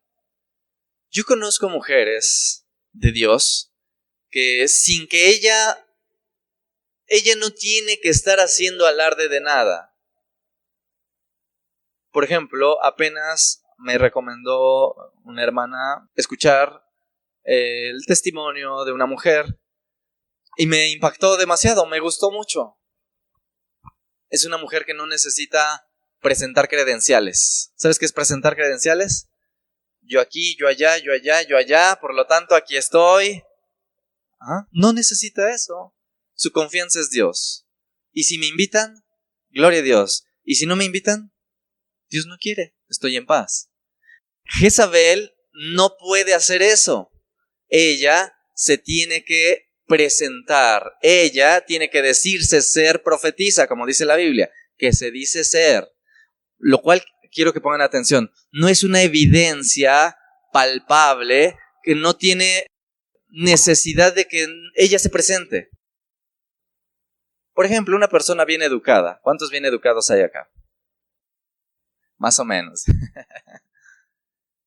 Yo conozco mujeres de Dios que sin que ella no tiene que estar haciendo alarde de nada. Por ejemplo, apenas me recomendó una hermana escuchar el testimonio de una mujer y me impactó demasiado, me gustó mucho. Es una mujer que no necesita presentar credenciales. ¿Sabes qué es presentar credenciales? Yo aquí, yo allá, yo allá, yo allá, por lo tanto aquí estoy. No necesita eso. Su confianza es Dios. Y si me invitan, gloria a Dios. Y si no me invitan, Dios no quiere, estoy en paz. Jezabel no puede hacer eso. Ella se tiene que presentar. Ella tiene que decirse ser profetisa, como dice la Biblia, que se dice ser. Lo cual, quiero que pongan atención, no es una evidencia palpable que no tiene necesidad de que ella se presente. Por ejemplo, una persona bien educada. ¿Cuántos bien educados hay acá? Más o menos.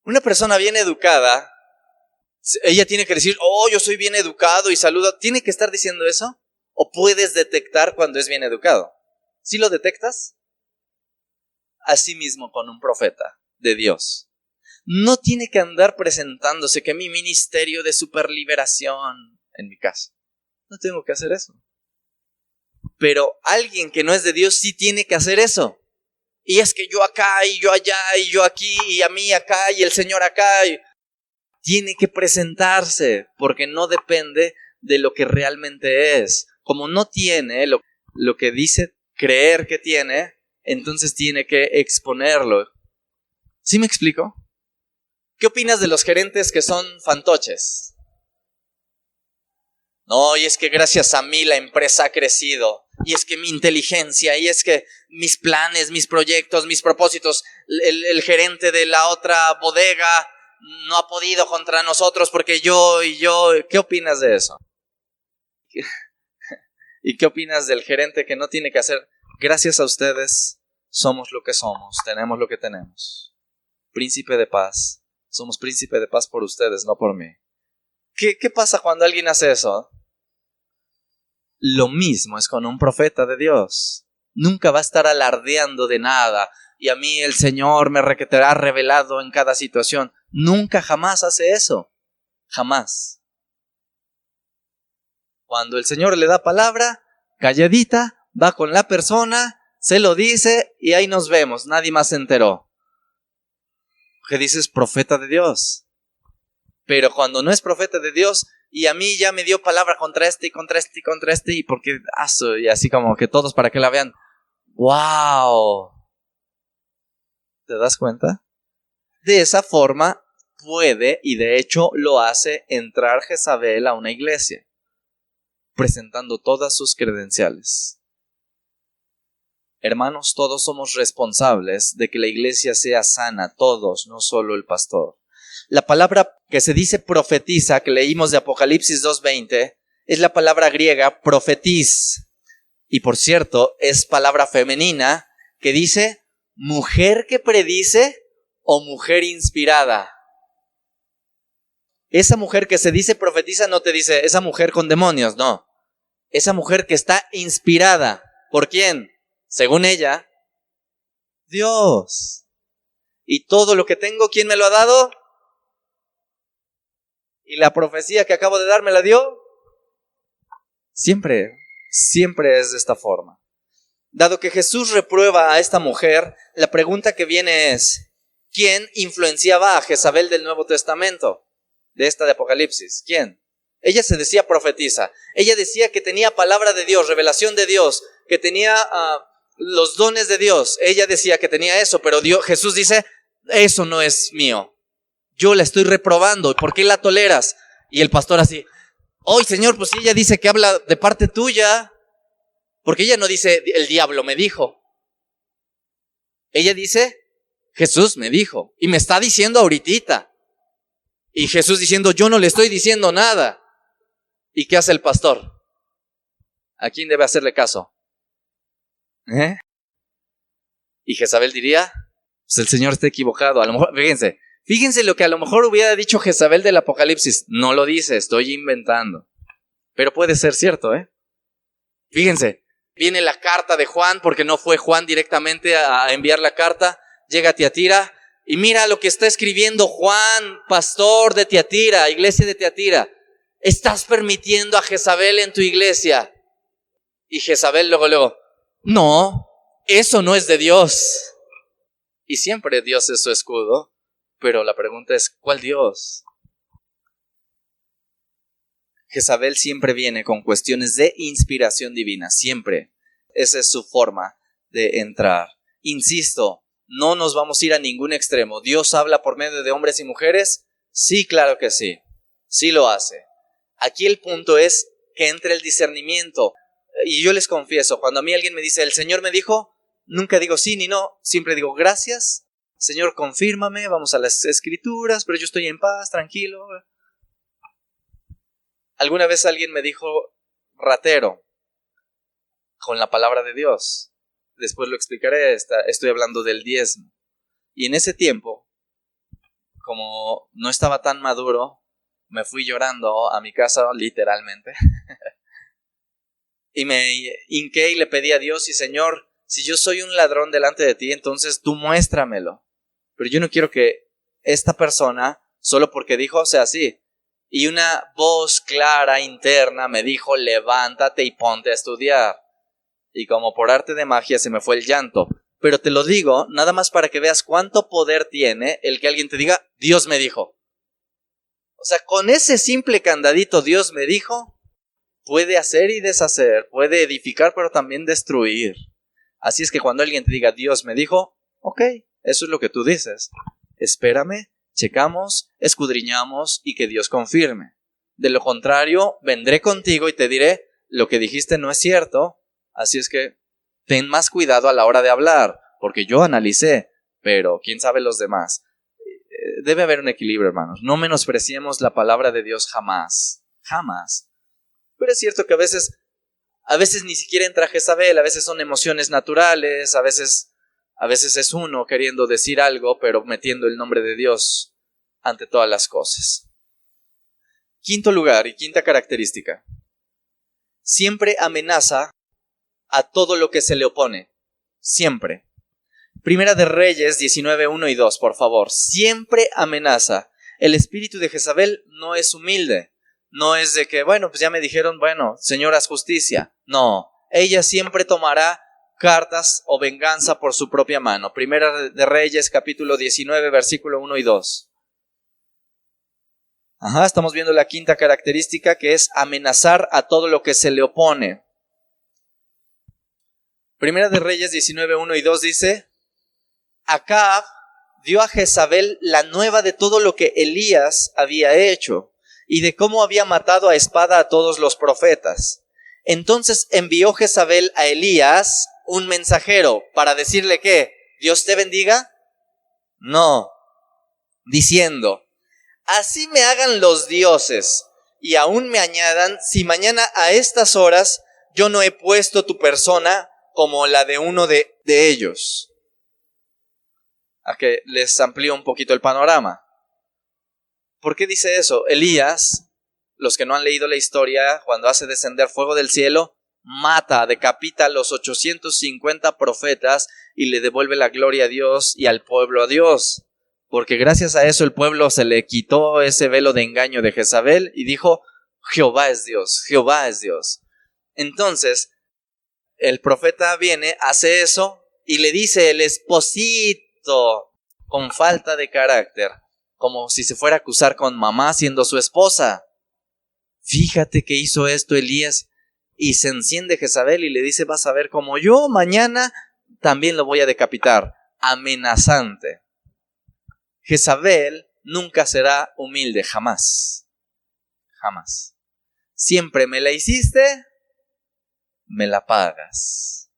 Una persona bien educada, ella tiene que decir, yo soy bien educado y saludo. ¿Tiene que estar diciendo eso? ¿O puedes detectar cuando es bien educado? ¿Sí lo detectas? Así mismo con un profeta de Dios. No tiene que andar presentándose que mi ministerio de superliberación, en mi caso. No tengo que hacer eso. Pero alguien que no es de Dios sí tiene que hacer eso. Y es que yo acá, y yo allá, y yo aquí, y a mí acá, y el Señor acá. Tiene que presentarse, porque no depende de lo que realmente es. Como no tiene lo que dice creer que tiene, entonces tiene que exponerlo. ¿Sí me explico? ¿Qué opinas de los gerentes que son fantoches? No, y es que gracias a mí la empresa ha crecido. Y es que mi inteligencia, y es que mis planes, mis proyectos, mis propósitos, el gerente de la otra bodega no ha podido contra nosotros porque yo. ¿Qué opinas de eso? ¿Y qué opinas del gerente que no tiene que hacer? Gracias a ustedes somos lo que somos, tenemos lo que tenemos. Príncipe de paz. Somos príncipe de paz por ustedes, no por mí. ¿Qué pasa cuando alguien hace eso? Lo mismo es con un profeta de Dios. Nunca va a estar alardeando de nada. Y a mí el Señor me ha revelado en cada situación. Nunca, jamás hace eso. Jamás. Cuando el Señor le da palabra, calladita, va con la persona, se lo dice y ahí nos vemos. Nadie más se enteró. ¿Qué dices? Profeta de Dios. Pero cuando no es profeta de Dios, y a mí ya me dio palabra contra este y contra este y contra este, y porque y así como que todos para que la vean. ¡Wow! ¿Te das cuenta? De esa forma puede, y de hecho lo hace, entrar Jezabel a una iglesia, presentando todas sus credenciales. Hermanos, todos somos responsables de que la iglesia sea sana, todos, no solo el pastor. La palabra que se dice profetiza, que leímos de Apocalipsis 2:20, es la palabra griega profetis. Y por cierto, es palabra femenina que dice mujer que predice o mujer inspirada. Esa mujer que se dice profetiza no te dice esa mujer con demonios, no. Esa mujer que está inspirada. ¿Por quién? Según ella, Dios. ¿Y todo lo que tengo, quién me lo ha dado? ¿Y la profecía que acabo de dar me la dio? Siempre es de esta forma. Dado que Jesús reprueba a esta mujer, la pregunta que viene es, ¿quién influenciaba a Jezabel del Nuevo Testamento? De esta de Apocalipsis. ¿Quién? Ella se decía profetisa. Ella decía que tenía palabra de Dios, revelación de Dios, que tenía los dones de Dios. Ella decía que tenía eso, pero Jesús dice, eso no es mío. Yo la estoy reprobando. ¿Por qué la toleras? Y el pastor así, ¡ay, Señor! Pues ella dice que habla de parte tuya. Porque ella no dice, el diablo me dijo. Ella dice, Jesús me dijo. Y me está diciendo ahorita. Y Jesús diciendo, yo no le estoy diciendo nada. ¿Y qué hace el pastor? ¿A quién debe hacerle caso? Y Jezabel diría, pues el Señor está equivocado. A lo mejor, fíjense lo que a lo mejor hubiera dicho Jezabel del Apocalipsis. No lo dice, estoy inventando. Pero puede ser cierto, Fíjense, viene la carta de Juan, porque no fue Juan directamente a enviar la carta. Llega a Tiatira y mira lo que está escribiendo Juan, pastor de Tiatira, iglesia de Tiatira. Estás permitiendo a Jezabel en tu iglesia. Y Jezabel luego, no, eso no es de Dios. Y siempre Dios es su escudo, pero la pregunta es, ¿cuál Dios? Jezabel siempre viene con cuestiones de inspiración divina, siempre. Esa es su forma de entrar. Insisto, no nos vamos a ir a ningún extremo. ¿Dios habla por medio de hombres y mujeres? Sí, claro que sí. Sí lo hace. Aquí el punto es que entre el discernimiento. Y yo les confieso, cuando a mí alguien me dice, el Señor me dijo, nunca digo sí ni no. Siempre digo gracias. Señor, confírmame, vamos a las escrituras, pero yo estoy en paz, tranquilo. Alguna vez alguien me dijo ratero con la palabra de Dios. Después lo explicaré, estoy hablando del diezmo. Y en ese tiempo, como no estaba tan maduro, me fui llorando a mi casa, literalmente. Y me hinqué y le pedí a Dios, y Señor, si yo soy un ladrón delante de ti, entonces tú muéstramelo. Pero yo no quiero que esta persona, solo porque dijo, sea así. Y una voz clara interna me dijo, levántate y ponte a estudiar. Y como por arte de magia se me fue el llanto. Pero te lo digo, nada más para que veas cuánto poder tiene el que alguien te diga, Dios me dijo. O sea, con ese simple candadito, Dios me dijo, puede hacer y deshacer, puede edificar, pero también destruir. Así es que cuando alguien te diga, Dios me dijo, ok, eso es lo que tú dices. Espérame, checamos, escudriñamos y que Dios confirme. De lo contrario, vendré contigo y te diré, lo que dijiste no es cierto. Así es que ten más cuidado a la hora de hablar, porque yo analicé, pero quién sabe los demás. Debe haber un equilibrio, hermanos. No menospreciemos la palabra de Dios jamás, jamás. Pero es cierto que a veces ni siquiera entra Jezabel, a veces son emociones naturales, a veces es uno queriendo decir algo, pero metiendo el nombre de Dios ante todas las cosas. Quinto lugar y quinta característica. Siempre amenaza a todo lo que se le opone. Siempre. Primera de Reyes 19, 1 y 2, por favor. Siempre amenaza. El espíritu de Jezabel no es humilde. No es de que, bueno, pues ya me dijeron, bueno, Señor, haz justicia. No. Ella siempre tomará cartas o venganza por su propia mano. Primera de Reyes, capítulo 19, versículo 1 y 2.
Estamos viendo la quinta característica, que es amenazar a todo lo que se le opone. Primera de Reyes 19, 1 y 2 dice: Acab dio a Jezabel la nueva de todo lo que Elías había hecho y de cómo había matado a espada a todos los profetas. Entonces envió Jezabel a Elías un mensajero para decirle que ¿Dios te bendiga? No, diciendo: así me hagan los dioses y aún me añadan, si mañana a estas horas yo no he puesto tu persona como la de uno de ellos. A que les amplío un poquito el panorama. ¿Por qué dice eso? Elías, los que no han leído la historia, cuando hace descender fuego del cielo, mata, decapita a los 850 profetas y le devuelve la gloria a Dios y al pueblo a Dios. Porque gracias a eso el pueblo se le quitó ese velo de engaño de Jezabel y dijo: Jehová es Dios, Jehová es Dios. Entonces, el profeta viene, hace eso y le dice el esposito, con falta de carácter, como si se fuera a acusar con mamá siendo su esposa. Fíjate que hizo esto Elías, y se enciende Jezabel y le dice: vas a ver como yo mañana también lo voy a decapitar. Amenazante. Jezabel nunca será humilde, jamás. Jamás. Siempre me la hiciste, me la pagas.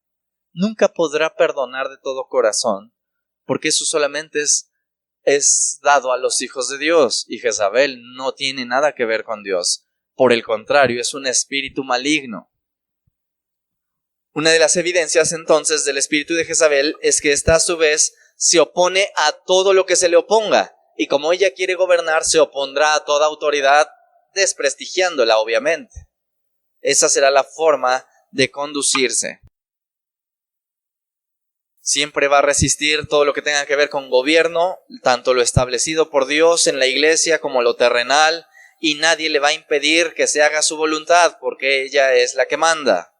Nunca podrá perdonar de todo corazón, porque eso solamente es dado a los hijos de Dios, y Jezabel no tiene nada que ver con Dios. Por el contrario, es un espíritu maligno. Una de las evidencias entonces del espíritu de Jezabel es que ésta a su vez se opone a todo lo que se le oponga, y como ella quiere gobernar, se opondrá a toda autoridad, desprestigiándola obviamente. Esa será la forma de conducirse. Siempre va a resistir todo lo que tenga que ver con gobierno, tanto lo establecido por Dios en la iglesia como lo terrenal, y nadie le va a impedir que se haga su voluntad, porque ella es la que manda.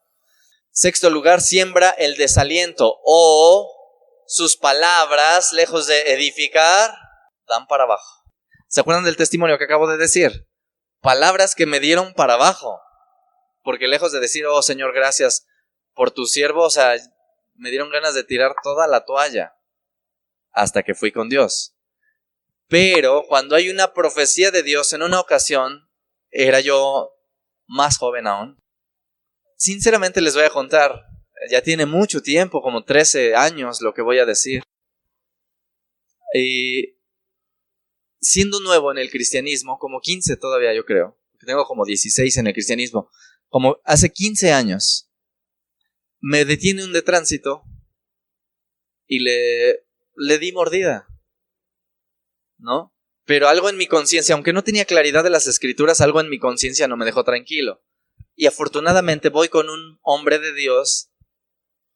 Sexto lugar, siembra el desaliento, o sus palabras, lejos de edificar, dan para abajo. ¿Se acuerdan del testimonio que acabo de decir? Palabras que me dieron para abajo, porque lejos de decir: oh Señor, gracias por tu siervo, o sea, me dieron ganas de tirar toda la toalla, hasta que fui con Dios. Pero cuando hay una profecía de Dios, en una ocasión, era yo más joven aún. Sinceramente les voy a contar, ya tiene mucho tiempo, como 13 años lo que voy a decir. Y siendo nuevo en el cristianismo, como 15 todavía yo creo, porque tengo como 16 en el cristianismo, como hace 15 años, me detiene un de tránsito y le di mordida, ¿no? Pero algo en mi conciencia, aunque no tenía claridad de las escrituras, algo en mi conciencia no me dejó tranquilo. Y afortunadamente voy con un hombre de Dios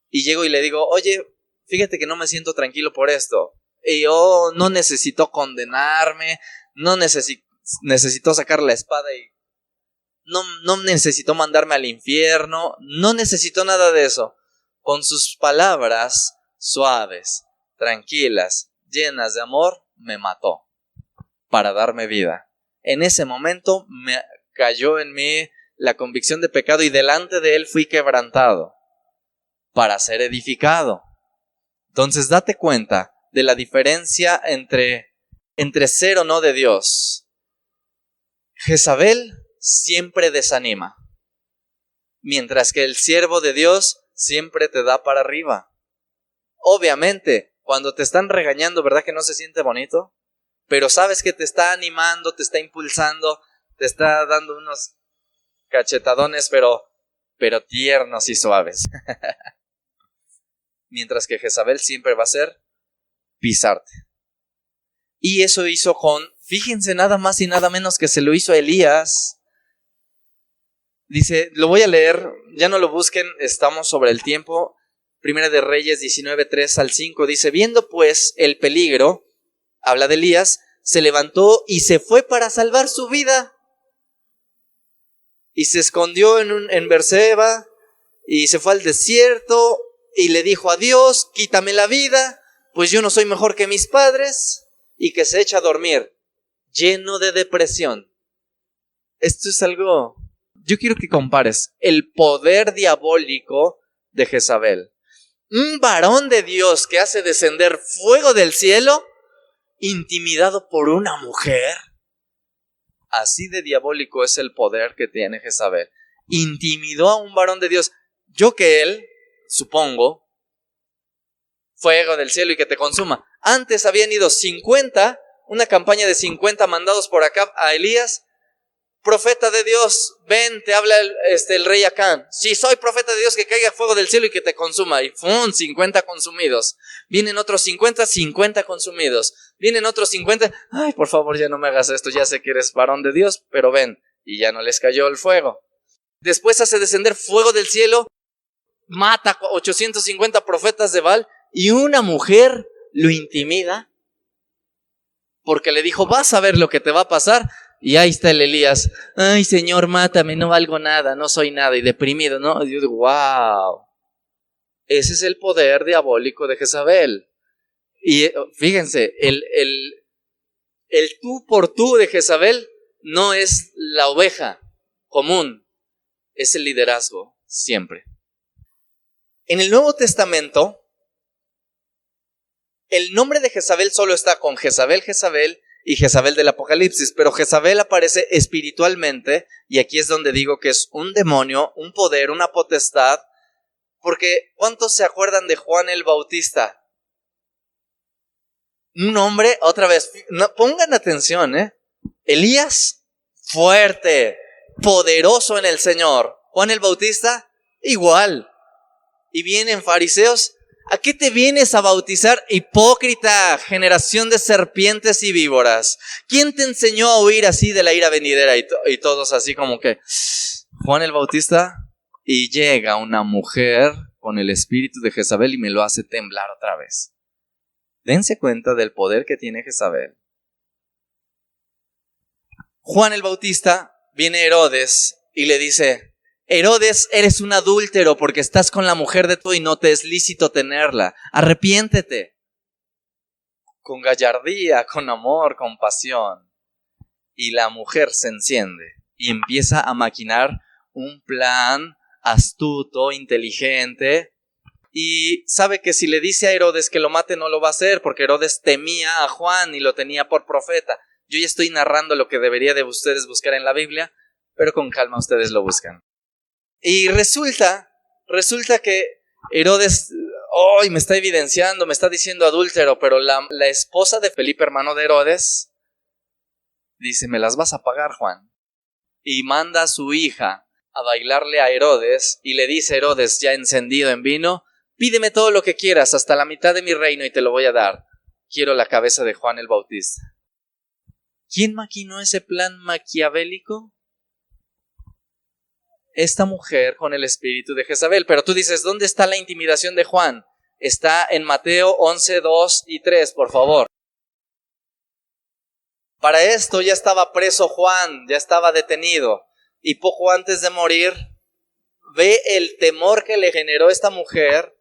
y llego y le digo: oye, fíjate que no me siento tranquilo por esto. Y yo no necesito condenarme, no necesito sacar la espada y no necesito mandarme al infierno, no necesito nada de eso. Con sus palabras suaves, tranquilas, llenas de amor, me mató para darme vida. En ese momento me cayó en mí la convicción de pecado y delante de él fui quebrantado para ser edificado. Entonces date cuenta de la diferencia entre ser o no de Dios. Jezabel siempre desanima, mientras que el siervo de Dios siempre te da para arriba. Obviamente, cuando te están regañando, ¿verdad que no se siente bonito? Pero sabes que te está animando, te está impulsando, te está dando unos cachetadones, pero tiernos y suaves. Mientras que Jezabel siempre va a ser pisarte. Y eso hizo fíjense, nada más y nada menos que se lo hizo a Elías. Dice, lo voy a leer, ya no lo busquen, estamos sobre el tiempo. Primera de Reyes 19, 3 al 5 dice: viendo pues el peligro, habla de Elías, se levantó y se fue para salvar su vida. Y se escondió en Berseba y se fue al desierto y le dijo a Dios: quítame la vida, pues yo no soy mejor que mis padres. Y que se echa a dormir, lleno de depresión,
Esto es algo... Yo quiero que compares el poder diabólico de Jezabel. Un varón de Dios que hace descender fuego del cielo, intimidado por una mujer. Así de diabólico es el poder que tiene Jezabel. Intimidó a un varón de Dios. Yo que él, supongo, fuego del cielo y que te consuma. Antes habían ido 50, una campaña de 50 mandados por Acab a Elías. Profeta de Dios, ven, te habla el rey Acán. Sí, soy profeta de Dios, que caiga fuego del cielo y que te consuma. Y ¡fum! 50 consumidos. Vienen otros 50, 50 consumidos. Vienen otros 50. Ay, por favor, ya no me hagas esto. Ya sé que eres varón de Dios, pero ven. Y ya no les cayó el fuego. Después hace descender fuego del cielo. Mata 850 profetas de Baal. Y una mujer lo intimida. Porque le dijo, vas a ver lo que te va a pasar. Y ahí está el Elías. Ay, Señor, mátame, no valgo nada, no soy nada. Y deprimido, ¿no? Y yo digo, wow. Ese es el poder diabólico de Jezabel. Y fíjense, el tú por tú de Jezabel no es la oveja común. Es el liderazgo, siempre. En el Nuevo Testamento, el nombre de Jezabel solo está con Jezabel, Jezabel y Jezabel del Apocalipsis, pero Jezabel aparece espiritualmente, y aquí es donde digo que es un demonio, un poder, una potestad, porque ¿cuántos se acuerdan de Juan el Bautista? Un hombre, otra vez, no, pongan atención, Elías, fuerte, poderoso en el Señor. Juan el Bautista, igual. Y vienen fariseos, ¿a qué te vienes a bautizar, hipócrita, generación de serpientes y víboras? ¿Quién te enseñó a huir así de la ira venidera? Y todos así como que, Juan el Bautista, y llega una mujer con el espíritu de Jezabel y me lo hace temblar otra vez. Dense cuenta del poder que tiene Jezabel. Juan el Bautista, viene Herodes y le dice, Herodes, eres un adúltero porque estás con la mujer de tu y no te es lícito tenerla. Arrepiéntete. Con gallardía, con amor, con pasión. Y la mujer se enciende y empieza a maquinar un plan astuto, inteligente. Y sabe que si le dice a Herodes que lo mate, no lo va a hacer, porque Herodes temía a Juan y lo tenía por profeta. Yo ya estoy narrando lo que debería de ustedes buscar en la Biblia, pero con calma ustedes lo buscan. Y resulta que Herodes, me está evidenciando, me está diciendo adúltero, pero la esposa de Felipe, hermano de Herodes, dice, me las vas a pagar, Juan. Y manda a su hija a bailarle a Herodes y le dice a Herodes, ya encendido en vino, pídeme todo lo que quieras, hasta la mitad de mi reino y te lo voy a dar. Quiero la cabeza de Juan el Bautista. ¿Quién maquinó ese plan maquiavélico? Esta mujer con el espíritu de Jezabel. Pero tú dices, ¿dónde está la intimidación de Juan? Está en Mateo 11, 2 y 3, por favor. Para esto ya estaba preso Juan, ya estaba detenido. Y poco antes de morir, ve el temor que le generó esta mujer.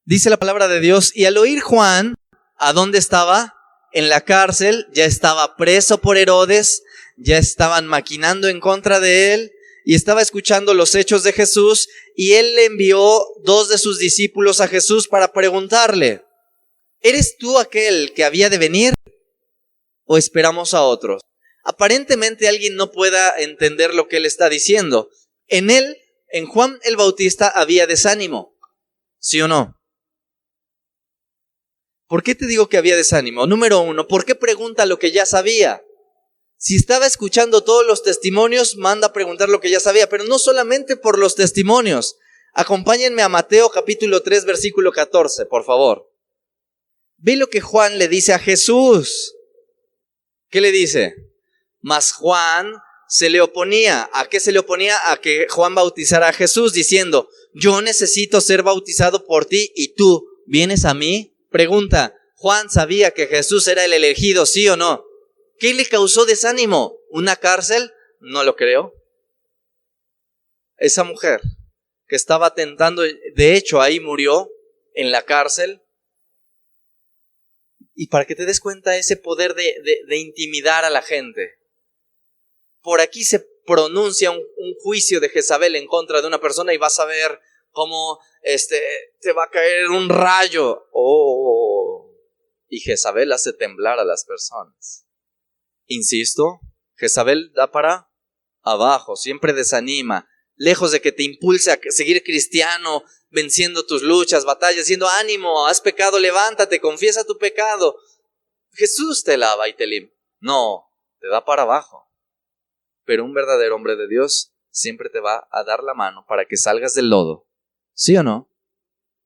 Dice la palabra de Dios, y al oír Juan, ¿a dónde estaba? En la cárcel, ya estaba preso por Herodes, ya estaban maquinando en contra de él, y estaba escuchando los hechos de Jesús, y él le envió 2 de sus discípulos a Jesús para preguntarle, ¿eres tú aquel que había de venir? ¿O esperamos a otros? Aparentemente alguien no pueda entender lo que él está diciendo. En él, en Juan el Bautista, había desánimo. ¿Sí o no? ¿Por qué te digo que había desánimo? Número 1, ¿por qué pregunta lo que ya sabía? Si estaba escuchando todos los testimonios, manda a preguntar lo que ya sabía, pero no solamente por los testimonios. Acompáñenme a Mateo capítulo 3, versículo 14, por favor. Ve lo que Juan le dice a Jesús. ¿Qué le dice? Mas Juan se le oponía. ¿A qué se le oponía? A que Juan bautizara a Jesús, diciendo, yo necesito ser bautizado por ti y tú vienes a mí. Pregunta, ¿Juan sabía que Jesús era el elegido, sí o no? ¿Qué le causó desánimo? ¿Una cárcel? No lo creo. Esa mujer que estaba tentando, de hecho ahí murió en la cárcel. Y para que te des cuenta ese poder de intimidar a la gente. por aquí se pronuncia un juicio de Jezabel en contra de una persona y vas a ver cómo te va a caer un rayo. Y Jezabel hace temblar a las personas. Insisto, Jezabel da para abajo, siempre desanima, lejos de que te impulse a seguir cristiano, venciendo tus luchas, batallas, diciendo ánimo, has pecado, levántate, confiesa tu pecado. Jesús te lava y te limpia. No, te da para abajo. Pero un verdadero hombre de Dios siempre te va a dar la mano para que salgas del lodo. ¿Sí o no?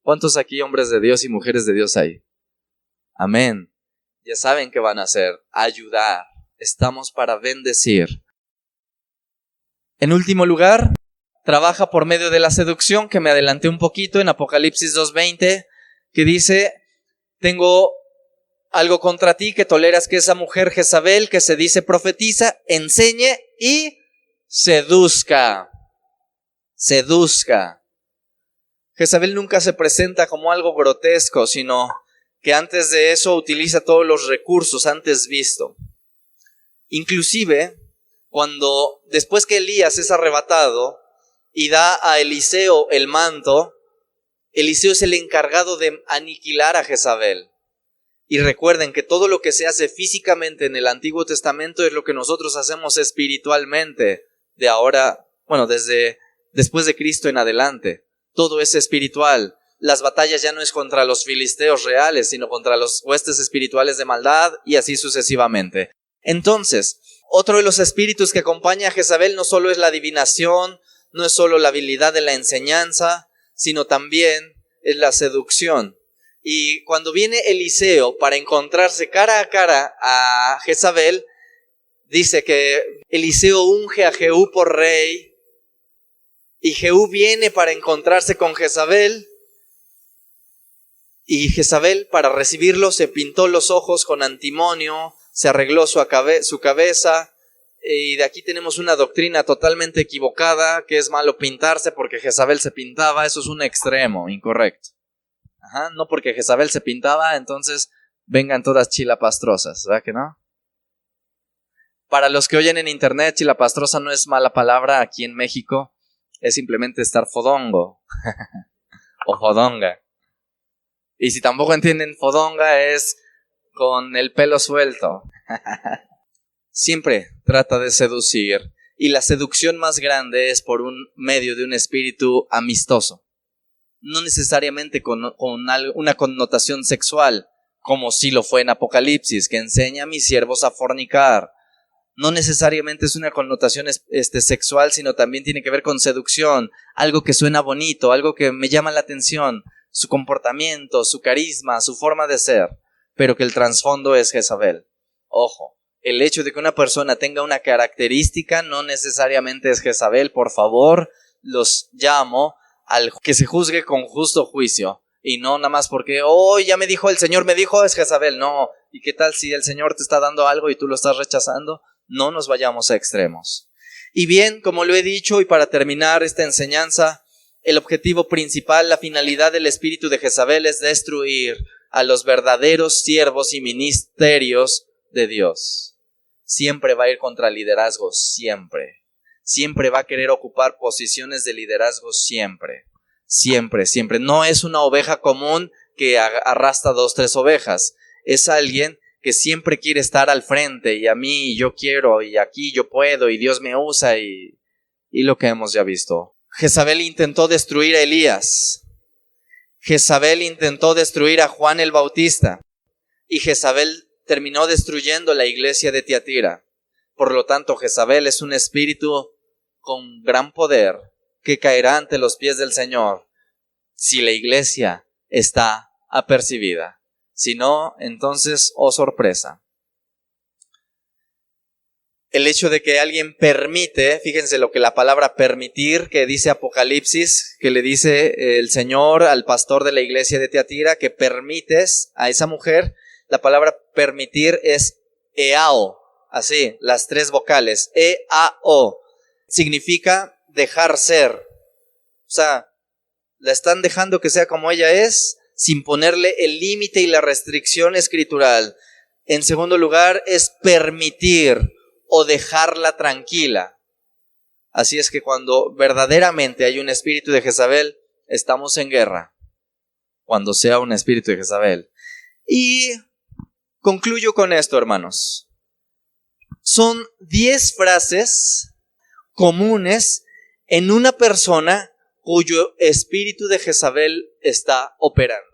¿Cuántos aquí hombres de Dios y mujeres de Dios hay? Amén. Ya saben qué van a hacer. Ayudar. Estamos para bendecir. En último lugar, trabaja por medio de la seducción, que me adelanté un poquito en Apocalipsis 2:20, que dice, tengo algo contra ti, que toleras que esa mujer Jezabel, que se dice profetiza, enseñe y seduzca. Seduzca. Jezabel nunca se presenta como algo grotesco, sino que antes de eso utiliza todos los recursos antes visto. Inclusive, cuando después que Elías es arrebatado y da a Eliseo el manto, Eliseo es el encargado de aniquilar a Jezabel. Y recuerden que todo lo que se hace físicamente en el Antiguo Testamento es lo que nosotros hacemos espiritualmente de ahora, después de Cristo en adelante. Todo es espiritual. Las batallas ya no es contra los filisteos reales, sino contra los huestes espirituales de maldad y así sucesivamente. Entonces, otro de los espíritus que acompaña a Jezabel no solo es la adivinación, no es solo la habilidad de la enseñanza, sino también es la seducción. Y cuando viene Eliseo para encontrarse cara a cara a Jezabel, dice que Eliseo unge a Jehú por rey, y Jehú viene para encontrarse con Jezabel, y Jezabel, para recibirlo, se pintó los ojos con antimonio, se arregló su cabeza, y de aquí tenemos una doctrina totalmente equivocada, que es malo pintarse porque Jezabel se pintaba. Eso es un extremo, incorrecto. No porque Jezabel se pintaba, entonces vengan todas chilapastrosas, ¿verdad que no? Para los que oyen en internet, chilapastrosa no es mala palabra aquí en México, es simplemente estar fodongo o fodonga. Y si tampoco entienden fodonga, es con el pelo suelto. Siempre trata de seducir, y la seducción más grande es por un medio de un espíritu amistoso. No necesariamente con una connotación sexual, como sí lo fue en Apocalipsis, que enseña a mis siervos a fornicar. No necesariamente es una connotación sexual, sino también tiene que ver con seducción, algo que suena bonito, algo que me llama la atención, su comportamiento, su carisma, su forma de ser, pero que el trasfondo es Jezabel. Ojo, el hecho de que una persona tenga una característica no necesariamente es Jezabel. Por favor, los llamo al que se juzgue con justo juicio, y no nada más porque, ya me dijo el Señor, me dijo, es Jezabel. No, ¿y qué tal si el Señor te está dando algo y tú lo estás rechazando? No nos vayamos a extremos. Y bien, como lo he dicho, y para terminar esta enseñanza, el objetivo principal, la finalidad del espíritu de Jezabel es destruir a los verdaderos siervos y ministerios de Dios. Siempre va a ir contra liderazgo, siempre. Siempre va a querer ocupar posiciones de liderazgo, siempre. Siempre, siempre. No es una oveja común que arrastra 2, 3 ovejas. Es alguien que siempre quiere estar al frente, y a mí yo quiero, y aquí yo puedo, y Dios me usa, y lo que hemos ya visto. Jezabel intentó destruir a Elías. Jezabel intentó destruir a Juan el Bautista. Y Jezabel terminó destruyendo la iglesia de Tiatira. Por lo tanto, Jezabel es un espíritu con gran poder que caerá ante los pies del Señor si la iglesia está apercibida. Si no, entonces, sorpresa. El hecho de que alguien permite, fíjense lo que la palabra permitir, que dice Apocalipsis, que le dice el Señor al pastor de la iglesia de Tiatira, que permites a esa mujer. La palabra permitir es eao, así, las 3 vocales, e-a-o. Significa dejar ser. O sea, la están dejando que sea como ella es, sin ponerle el límite y la restricción escritural. En segundo lugar, es permitir o dejarla tranquila. Así es que cuando verdaderamente hay un espíritu de Jezabel, estamos en guerra. Cuando sea un espíritu de Jezabel. Y concluyo con esto, hermanos. Son 10 frases comunes en una persona cuyo espíritu de Jezabel está operando.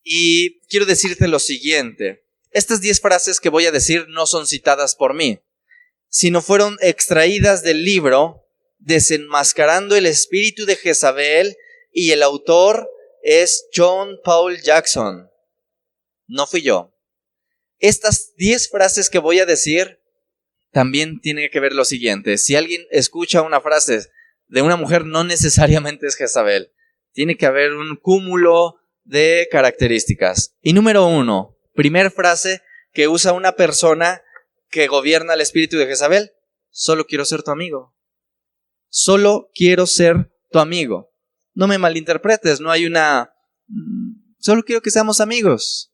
Y quiero decirte lo siguiente. Estas 10 frases que voy a decir no son citadas por mí, sino fueron extraídas del libro Desenmascarando el espíritu de Jezabel, y el autor es John Paul Jackson. No fui yo. Estas 10 frases que voy a decir también tiene que ver lo siguiente. Si alguien escucha una frase de una mujer, no necesariamente es Jezabel. Tiene que haber un cúmulo de características. Y número 1, primer frase que usa una persona que gobierna el espíritu de Jezabel: solo quiero ser tu amigo. Solo quiero ser tu amigo. No me malinterpretes, no hay una... Solo quiero que seamos amigos.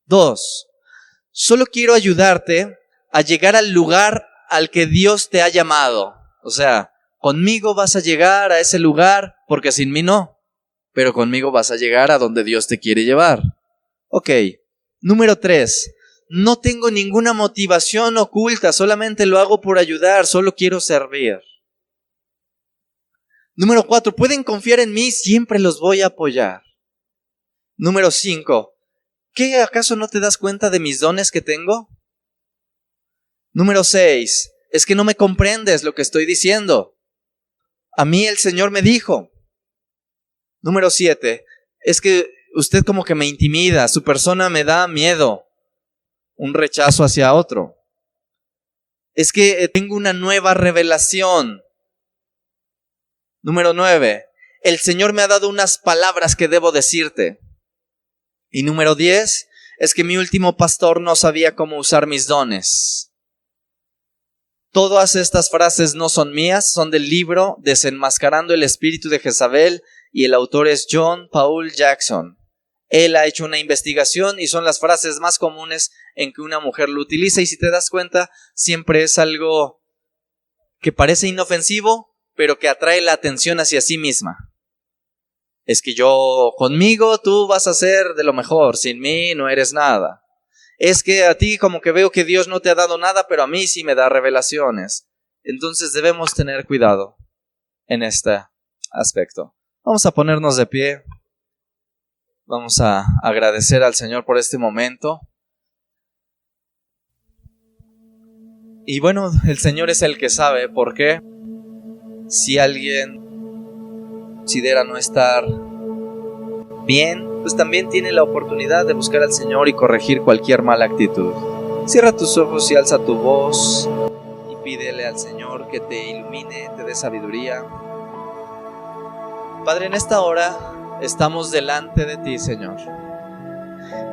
2, solo quiero ayudarte a llegar al lugar al que Dios te ha llamado. O sea, conmigo vas a llegar a ese lugar, porque sin mí no. Pero conmigo vas a llegar a donde Dios te quiere llevar. Ok. Número 3. No tengo ninguna motivación oculta, solamente lo hago por ayudar, solo quiero servir. Número 4. Pueden confiar en mí, siempre los voy a apoyar. Número 5. ¿Qué, acaso no te das cuenta de mis dones que tengo? Número 6. Es que no me comprendes lo que estoy diciendo. A mí el Señor me dijo. Número 7. Es que usted como que me intimida, su persona me da miedo, un rechazo hacia otro. Es que tengo una nueva revelación. Número 9. El Señor me ha dado unas palabras que debo decirte. Y número 10. Es que mi último pastor no sabía cómo usar mis dones. Todas estas frases no son mías, son del libro Desenmascarando el espíritu de Jezabel, y el autor es John Paul Jackson. Él ha hecho una investigación y son las frases más comunes en que una mujer lo utiliza, y si te das cuenta, siempre es algo que parece inofensivo, pero que atrae la atención hacia sí misma. Es que conmigo tú vas a ser de lo mejor, sin mí no eres nada. Es que a ti como que veo que Dios no te ha dado nada, pero a mí sí me da revelaciones. Entonces debemos tener cuidado en este aspecto. Vamos a ponernos de pie. Vamos a agradecer al Señor por este momento. Y bueno, el Señor es el que sabe por qué. Si alguien considera no estar bien, pues también tiene la oportunidad de buscar al Señor y corregir cualquier mala actitud. Cierra tus ojos y alza tu voz y pídele al Señor que te ilumine, te dé sabiduría. Padre, en esta hora estamos delante de ti, Señor.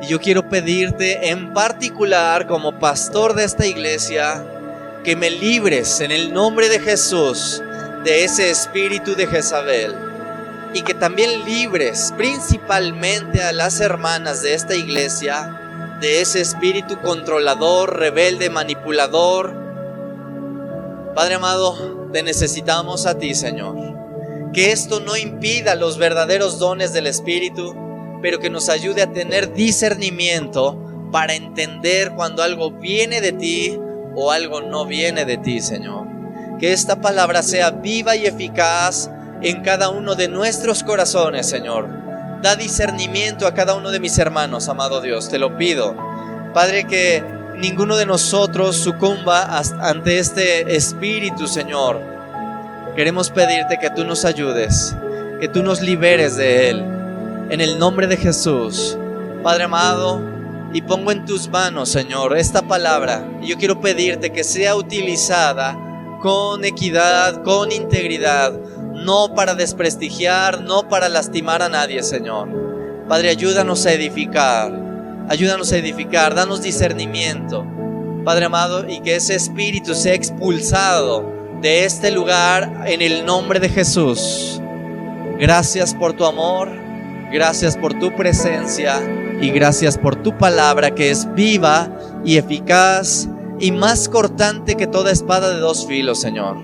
Y yo quiero pedirte en particular, como pastor de esta iglesia, que me libres en el nombre de Jesús de ese espíritu de Jezabel. Y que también libres principalmente a las hermanas de esta iglesia de ese espíritu controlador, rebelde, manipulador. Padre amado, te necesitamos a ti, Señor. Que esto no impida los verdaderos dones del Espíritu, pero que nos ayude a tener discernimiento para entender cuando algo viene de ti o algo no viene de ti, Señor. Que esta palabra sea viva y eficaz en cada uno de nuestros corazones, Señor. Da discernimiento a cada uno de mis hermanos, amado Dios, te lo pido. Padre, que ninguno de nosotros sucumba ante este espíritu, Señor. Queremos pedirte que tú nos ayudes, que tú nos liberes de él, en el nombre de Jesús. Padre amado, y pongo en tus manos, Señor, esta palabra, y yo quiero pedirte que sea utilizada con equidad, con integridad, no para desprestigiar, no para lastimar a nadie, Señor. Padre, ayúdanos a edificar, danos discernimiento, Padre amado, y que ese espíritu sea expulsado de este lugar en el nombre de Jesús. Gracias por tu amor, gracias por tu presencia y gracias por tu palabra que es viva y eficaz y más cortante que toda espada de dos filos, Señor.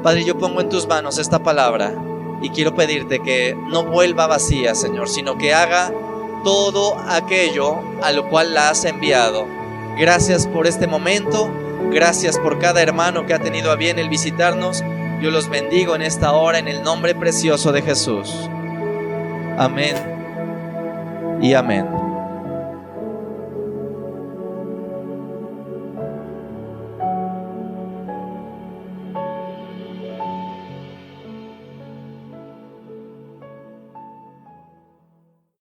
Padre, yo pongo en tus manos esta palabra y quiero pedirte que no vuelva vacía, Señor, sino que haga todo aquello a lo cual la has enviado. Gracias por este momento, gracias por cada hermano que ha tenido a bien el visitarnos. Yo los bendigo en esta hora en el nombre precioso de Jesús. Amén y amén.